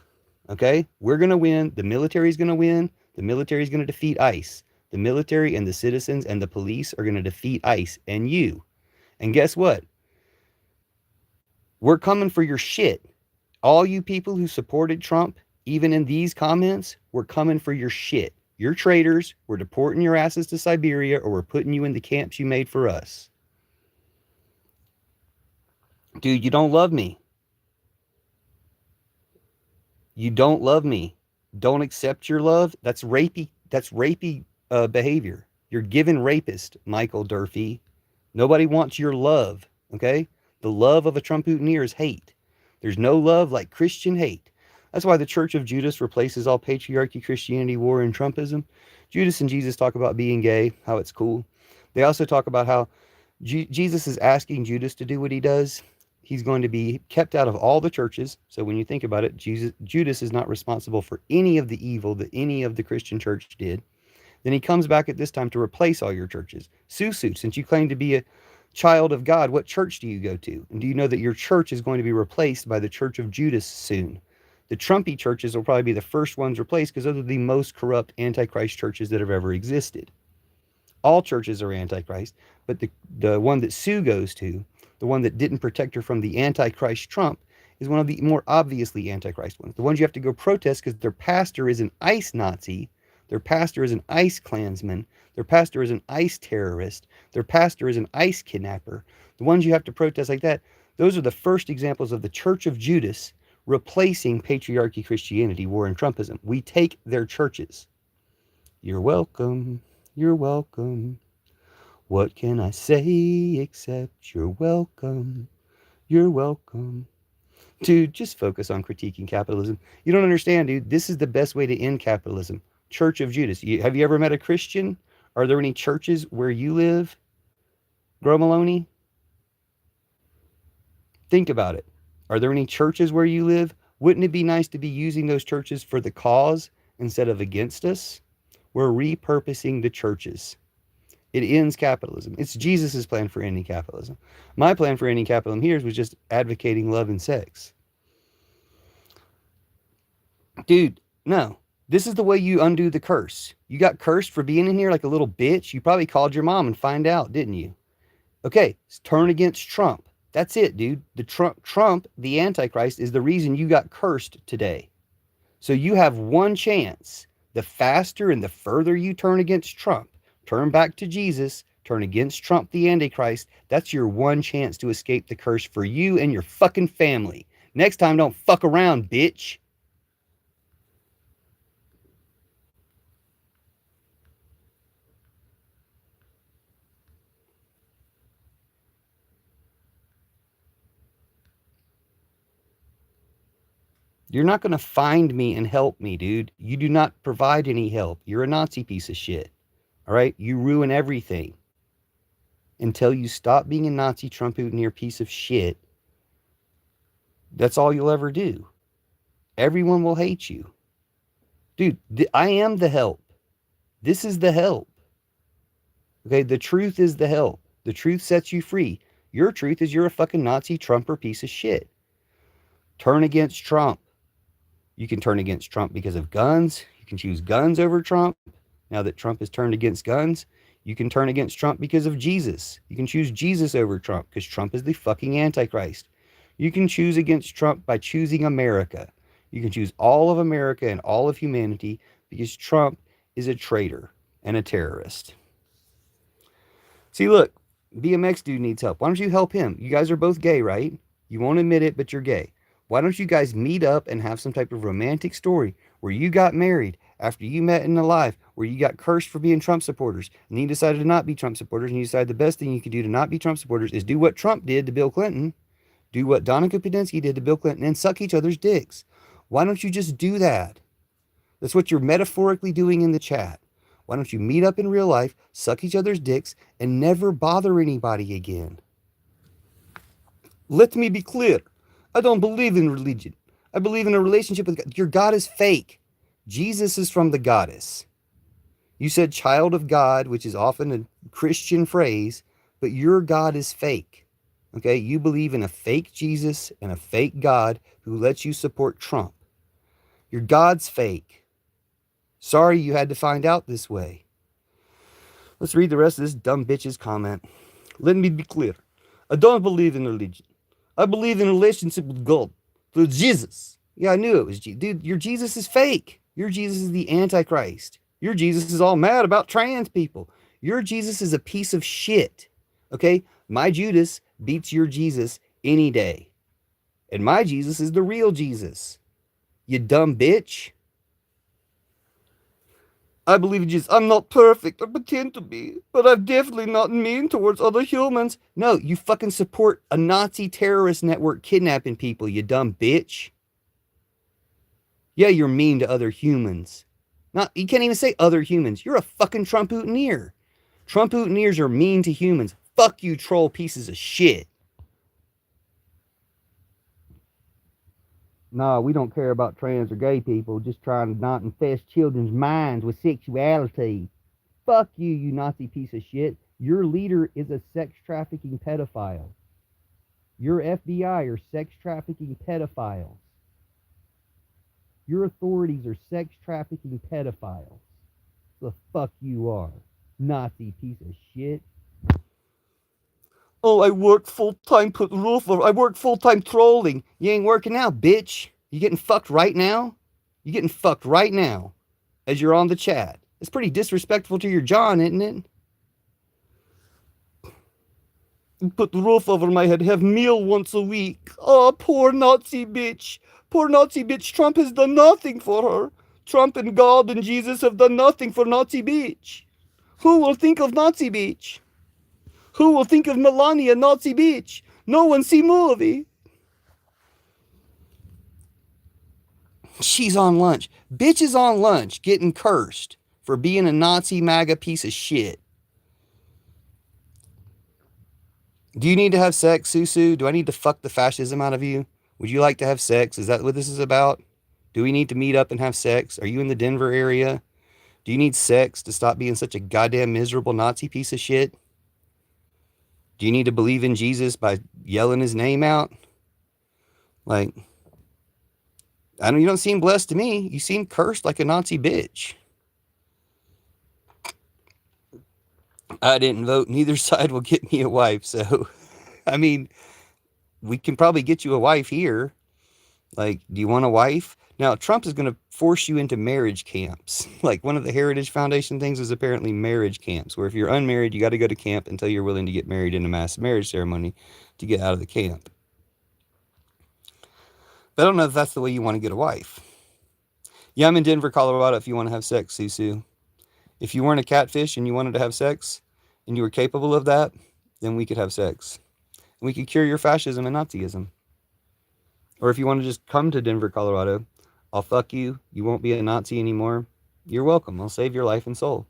Okay? We're going to win. The military's going to win. The military's going to defeat ICE. The military and the citizens and the police are going to defeat ICE and you. And guess what? We're coming for your shit. All you people who supported Trump, even in these comments, we're coming for your shit. You're traitors. We're deporting your asses to Siberia, or we're putting you in the camps you made for us. Dude, you don't love me. You don't love me. Don't accept your love. That's rapey. That's rapey behavior. You're giving rapist, Michael Durfee. Nobody wants your love, okay? The love of a Trump-Putineer is hate. There's no love like Christian hate. That's why the Church of Judas replaces all patriarchy, Christianity, war, and Trumpism. Judas and Jesus talk about being gay, how it's cool. They also talk about how Jesus is asking Judas to do what he does. He's going to be kept out of all the churches. So when you think about it, Judas is not responsible for any of the evil that any of the Christian church did. Then he comes back at this time to replace all your churches. Susu, since you claim to be a child of God, what church do you go to? And do you know that your church is going to be replaced by the Church of Judas soon? The Trumpy churches will probably be the first ones replaced because those are the most corrupt Antichrist churches that have ever existed. All churches are Antichrist, but the one that Sue goes to, the one that didn't protect her from the Antichrist Trump, is one of the more obviously Antichrist ones. The ones you have to go protest because their pastor is an ICE Nazi, their pastor is an ICE Klansman, their pastor is an ICE terrorist, their pastor is an ICE kidnapper. The ones you have to protest like that, those are the first examples of the Church of Judas replacing patriarchy, Christianity, war, and Trumpism. We take their churches. You're welcome. You're welcome. What can I say except you're welcome? You're welcome. Dude, just focus on critiquing capitalism. You don't understand, dude. This is the best way to end capitalism. Church of Judas. Have you ever met a Christian? Are there any churches where you live? Grow Maloney? Think about it. Are there any churches where you live? Wouldn't it be nice to be using those churches for the cause instead of against us? We're repurposing the churches. It ends capitalism. It's Jesus's plan for ending capitalism. My plan for ending capitalism here was just advocating love and sex. Dude, no. This is the way you undo the curse. You got cursed for being in here like a little bitch. You probably called your mom and find out, didn't you? Okay, turn against Trump. That's it, dude. The Trump, the Antichrist, is the reason you got cursed today. So you have one chance. The faster and the further you turn against Trump, turn back to Jesus, turn against Trump, the Antichrist, that's your one chance to escape the curse for you and your fucking family. Next time, don't fuck around, bitch. You're not going to find me and help me, dude. You do not provide any help. You're a Nazi piece of shit. All right? You ruin everything. Until you stop being a Nazi Trump-Putineer piece of shit, that's all you'll ever do. Everyone will hate you. Dude, I am the help. This is the help. Okay? The truth is the help. The truth sets you free. Your truth is you're a fucking Nazi Trumper piece of shit. Turn against Trump. You can turn against Trump because of guns. You can choose guns over Trump. Now that Trump has turned against guns, you can turn against Trump because of Jesus. You can choose Jesus over Trump because Trump is the fucking Antichrist. You can choose against Trump by choosing America. You can choose all of America and all of humanity because Trump is a traitor and a terrorist. See, look, BMX dude needs help. Why don't you help him? You guys are both gay, right? You won't admit it, but you're gay. Why don't you guys meet up and have some type of romantic story where you got married after you met in a live where you got cursed for being Trump supporters, and you decided to not be Trump supporters, and you decided the best thing you could do to not be Trump supporters is do what Trump did to Bill Clinton, do what Donica Podensky did to Bill Clinton, and suck each other's dicks. Why don't you just do that? That's what you're metaphorically doing in the chat. Why don't you meet up in real life, suck each other's dicks, and never bother anybody again? Let me be clear. I don't believe in religion. I believe in a relationship with God. Your God is fake. Jesus is from the goddess. You said child of God, which is often a Christian phrase, but your God is fake. Okay? You believe in a fake Jesus and a fake God who lets you support Trump. Your God's fake. Sorry you had to find out this way. Let's read the rest of this dumb bitch's comment. Let me be clear. I don't believe in religion. I believe in a relationship with God, through Jesus. Yeah, I knew it was Jesus. Dude, your Jesus is fake. Your Jesus is the Antichrist. Your Jesus is all mad about trans people. Your Jesus is a piece of shit. Okay? My Judas beats your Jesus any day. And my Jesus is the real Jesus. You dumb bitch. I believe in Jesus. I'm not perfect. I pretend to be. But I'm definitely not mean towards other humans. No, you fucking support a Nazi terrorist network kidnapping people, you dumb bitch. Yeah, you're mean to other humans. Not, you can't even say other humans. You're a fucking Trump-ootineer. Trump-ootineers are mean to humans. Fuck you, troll pieces of shit. No, we don't care about trans or gay people, just trying to not infest children's minds with sexuality. Fuck you, you Nazi piece of shit. Your leader is a sex trafficking pedophile. Your FBI are sex trafficking pedophiles. Your authorities are sex trafficking pedophiles. The fuck you are, Nazi piece of shit. Oh, I work full-time put roof over. I work full-time trolling. You ain't working now, bitch. You getting fucked right now? You getting fucked right now as you're on the chat. It's pretty disrespectful to your John, isn't it? Put the roof over my head, have meal once a week. Oh, poor Nazi bitch. Poor Nazi bitch. Trump has done nothing for her. Trump and God and Jesus have done nothing for Nazi bitch. Who will think of Nazi bitch? Who will think of Melania Nazi bitch? No one see movie. She's on lunch. Bitch is on lunch getting cursed for being a Nazi MAGA piece of shit. Do you need to have sex, Susu? Do I need to fuck the fascism out of you? Would you like to have sex? Is that what this is about? Do we need to meet up and have sex? Are you in the Denver area? Do you need sex to stop being such a goddamn miserable Nazi piece of shit? Do you need to believe in Jesus by yelling his name out? Like, you don't seem blessed to me. You seem cursed like a Nazi bitch. I didn't vote. Neither side will get me a wife. So, I mean, we can probably get you a wife here. Like, do you want a wife? Now, Trump is going to force you into marriage camps. Like, one of the Heritage Foundation things is apparently marriage camps, where if you're unmarried, you got to go to camp until you're willing to get married in a mass marriage ceremony to get out of the camp. But I don't know if that's the way you want to get a wife. Yeah, I'm in Denver, Colorado if you want to have sex, Sisu. If you weren't a catfish and you wanted to have sex, and you were capable of that, then we could have sex. And we could cure your fascism and Nazism. Or if you want to just come to Denver, Colorado, I'll fuck you. You won't be a Nazi anymore. You're welcome. I'll save your life and soul.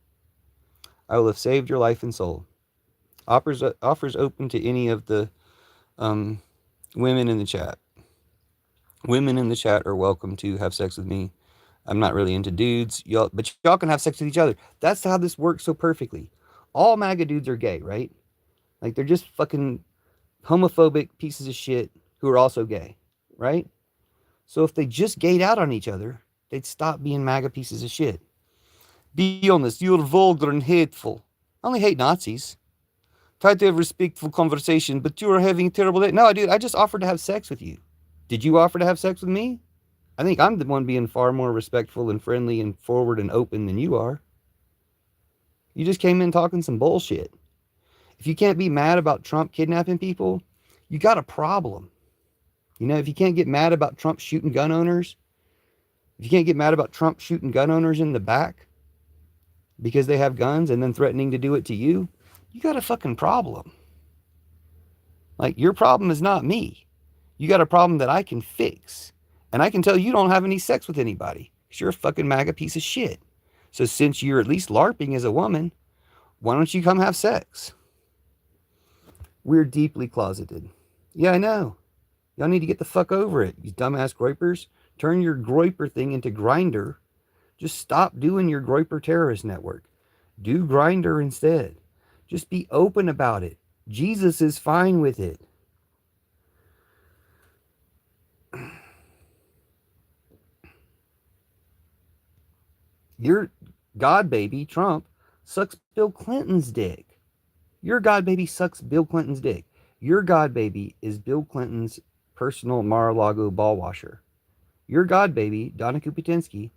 I will have saved your life and soul. Offers open to any of the women in the chat. Women in the chat are welcome to have sex with me. I'm not really into dudes, but y'all can have sex with each other. That's how this works so perfectly. All MAGA dudes are gay, right? Like, they're just fucking homophobic pieces of shit who are also gay, right? So if they just gayed out on each other, they'd stop being MAGA pieces of shit. Be honest, you're vulgar and hateful. I only hate Nazis. Try to have respectful conversation, but you are having a terrible day. No, dude, I just offered to have sex with you. Did you offer to have sex with me? I think I'm the one being far more respectful and friendly and forward and open than you are. You just came in talking some bullshit. If you can't be mad about Trump kidnapping people, you got a problem. You know, if you can't get mad about Trump shooting gun owners, If you can't get mad about Trump shooting gun owners in the back because they have guns and then threatening to do it to you, you got a fucking problem. Like, your problem is not me. You got a problem that I can fix. And I can tell you don't have any sex with anybody because you're a fucking MAGA piece of shit. So since you're at least LARPing as a woman, why don't you come have sex? We're deeply closeted. Yeah, I know. Y'all need to get the fuck over it, you dumbass groypers. Turn your groyper thing into Grinder. Just stop doing your groyper terrorist network. Do Grinder instead. Just be open about it. Jesus is fine with it. Your God baby, Trump, sucks Bill Clinton's dick. Your God baby sucks Bill Clinton's dick. Your God baby is Bill Clinton's personal Mar-a-Lago ball washer. Your God baby, Donna Kuputinsky,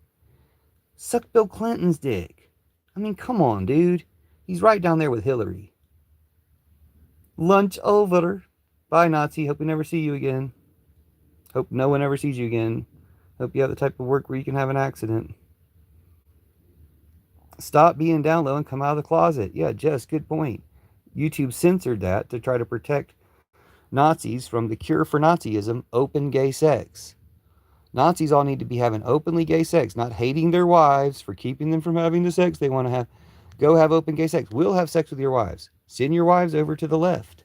sucked Bill Clinton's dick. I mean, come on, dude. He's right down there with Hillary. Lunch over. Bye, Nazi. Hope we never see you again. Hope no one ever sees you again. Hope you have the type of work where you can have an accident. Stop being down low and come out of the closet. Yeah, Jess, good point. YouTube censored that to try to protect Nazis from the cure for Nazism, open gay sex. Nazis all need to be having openly gay sex, not hating their wives for keeping them from having the sex they want to have. Go have open gay sex. We'll have sex with your wives. Send your wives over to the left.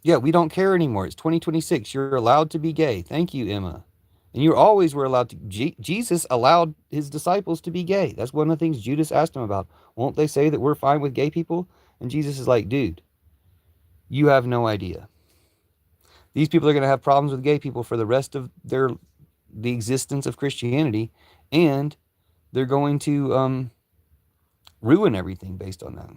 Yeah, we don't care anymore. It's 2026. You're allowed to be gay. Thank you, Emma. And you always were allowed to. Jesus allowed his disciples to be gay. That's one of the things Judas asked him about. Won't they say that we're fine with gay people? And Jesus is like, dude, you have no idea. These people are going to have problems with gay people for the rest of the existence of Christianity, and they're going to ruin everything based on that.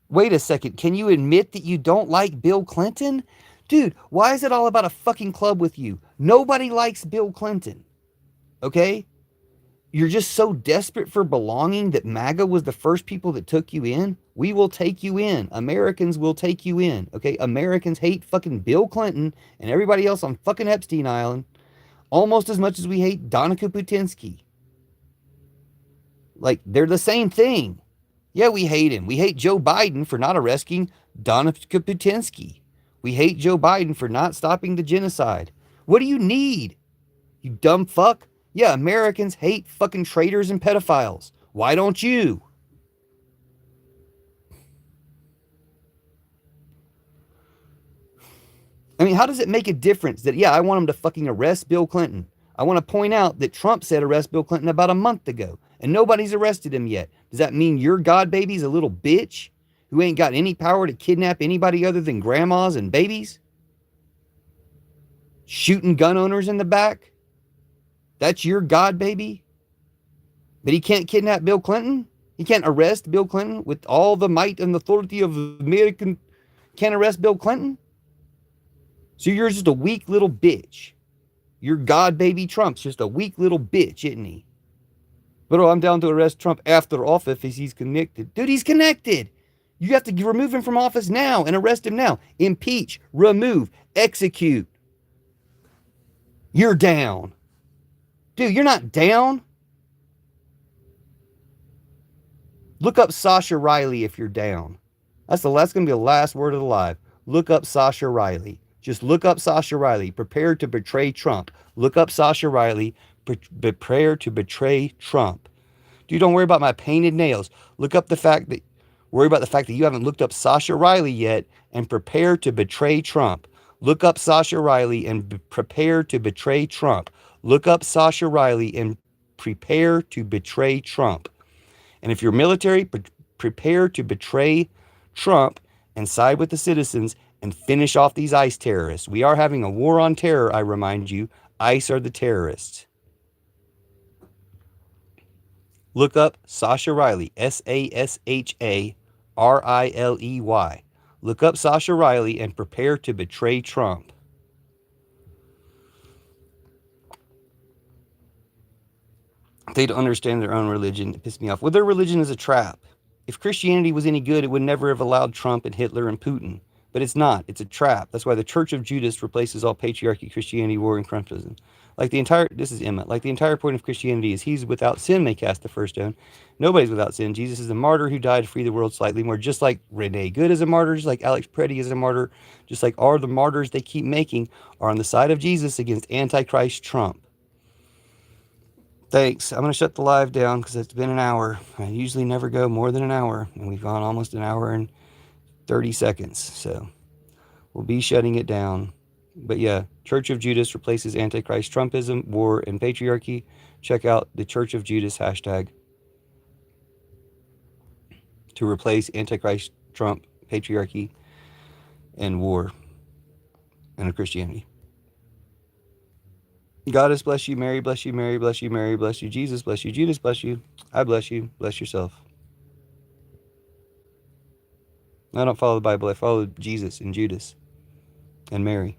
Wait a second. Can you admit that you don't like Bill Clinton? Dude, why is it all about a fucking club with you? Nobody likes Bill Clinton. Okay? You're just so desperate for belonging that MAGA was the first people that took you in. We will take you in. Americans will take you in. Okay? Americans hate fucking Bill Clinton and everybody else on fucking Epstein Island almost as much as we hate Donica Putinsky. Like, they're the same thing. Yeah, we hate him. We hate Joe Biden for not arresting Donica Putinsky. We hate Joe Biden for not stopping the genocide. What do you need? You dumb fuck. Yeah, Americans hate fucking traitors and pedophiles. Why don't you? I mean, how does it make a difference that, yeah, I want him to fucking arrest Bill Clinton? I want to point out that Trump said arrest Bill Clinton about a month ago, and nobody's arrested him yet. Does that mean your god baby's a little bitch who ain't got any power to kidnap anybody other than grandmas and babies? Shooting gun owners in the back? That's your god baby? But he can't kidnap Bill Clinton? He can't arrest Bill Clinton with all the might and authority of American. Can't arrest Bill Clinton? So you're just a weak little bitch. Your god baby Trump's just a weak little bitch, isn't he? But I'm down to arrest Trump after office if he's connected. Dude, he's connected. You have to remove him from office now and arrest him now. Impeach, remove, execute. You're down. Dude, you're not down. Look up Sasha Riley if you're down. That's going to be the last word of the live. Look up Sasha Riley. Just look up Sasha Riley. Prepare to betray Trump. Look up Sasha Riley. Prepare to betray Trump. Dude, don't worry about my painted nails. Worry about the fact that you haven't looked up Sasha Riley yet and prepare to betray Trump. Look up Sasha Riley and prepare to betray Trump. Look up Sasha Riley and prepare to betray Trump. And if you're military, prepare to betray Trump and side with the citizens and finish off these ICE terrorists. We are having a war on terror, I remind you. ICE are the terrorists. Look up Sasha Riley, Sasha Riley. Look up Sasha Riley and prepare to betray Trump. They don't understand their own religion. It pissed me off. Well, their religion is a trap. If Christianity was any good, it would never have allowed Trump and Hitler and Putin. But it's not. It's a trap. That's why the Church of Judas replaces all patriarchy, Christianity, war, and corruptism. This is Emma. Like the entire point of Christianity is he's without sin may cast the first stone. Nobody's without sin. Jesus is a martyr who died to free the world slightly more, just like Rene Good is a martyr, just like Alex Preddy is a martyr, just like all the martyrs they keep making are on the side of Jesus against Antichrist Trump. Thanks. I'm going to shut the live down because it's been an hour. I usually never go more than an hour, and we've gone almost an hour and 30 seconds. So we'll be shutting it down. But yeah, Church of Judas replaces Antichrist Trumpism, war, and patriarchy. Check out the Church of Judas hashtag to replace Antichrist Trump, patriarchy, and war and Christianity. Goddess bless you, Mary bless you, Mary bless you, Mary bless you, Jesus bless you, Judas bless you, I bless you, bless yourself. I don't follow the Bible, I follow Jesus and Judas and Mary.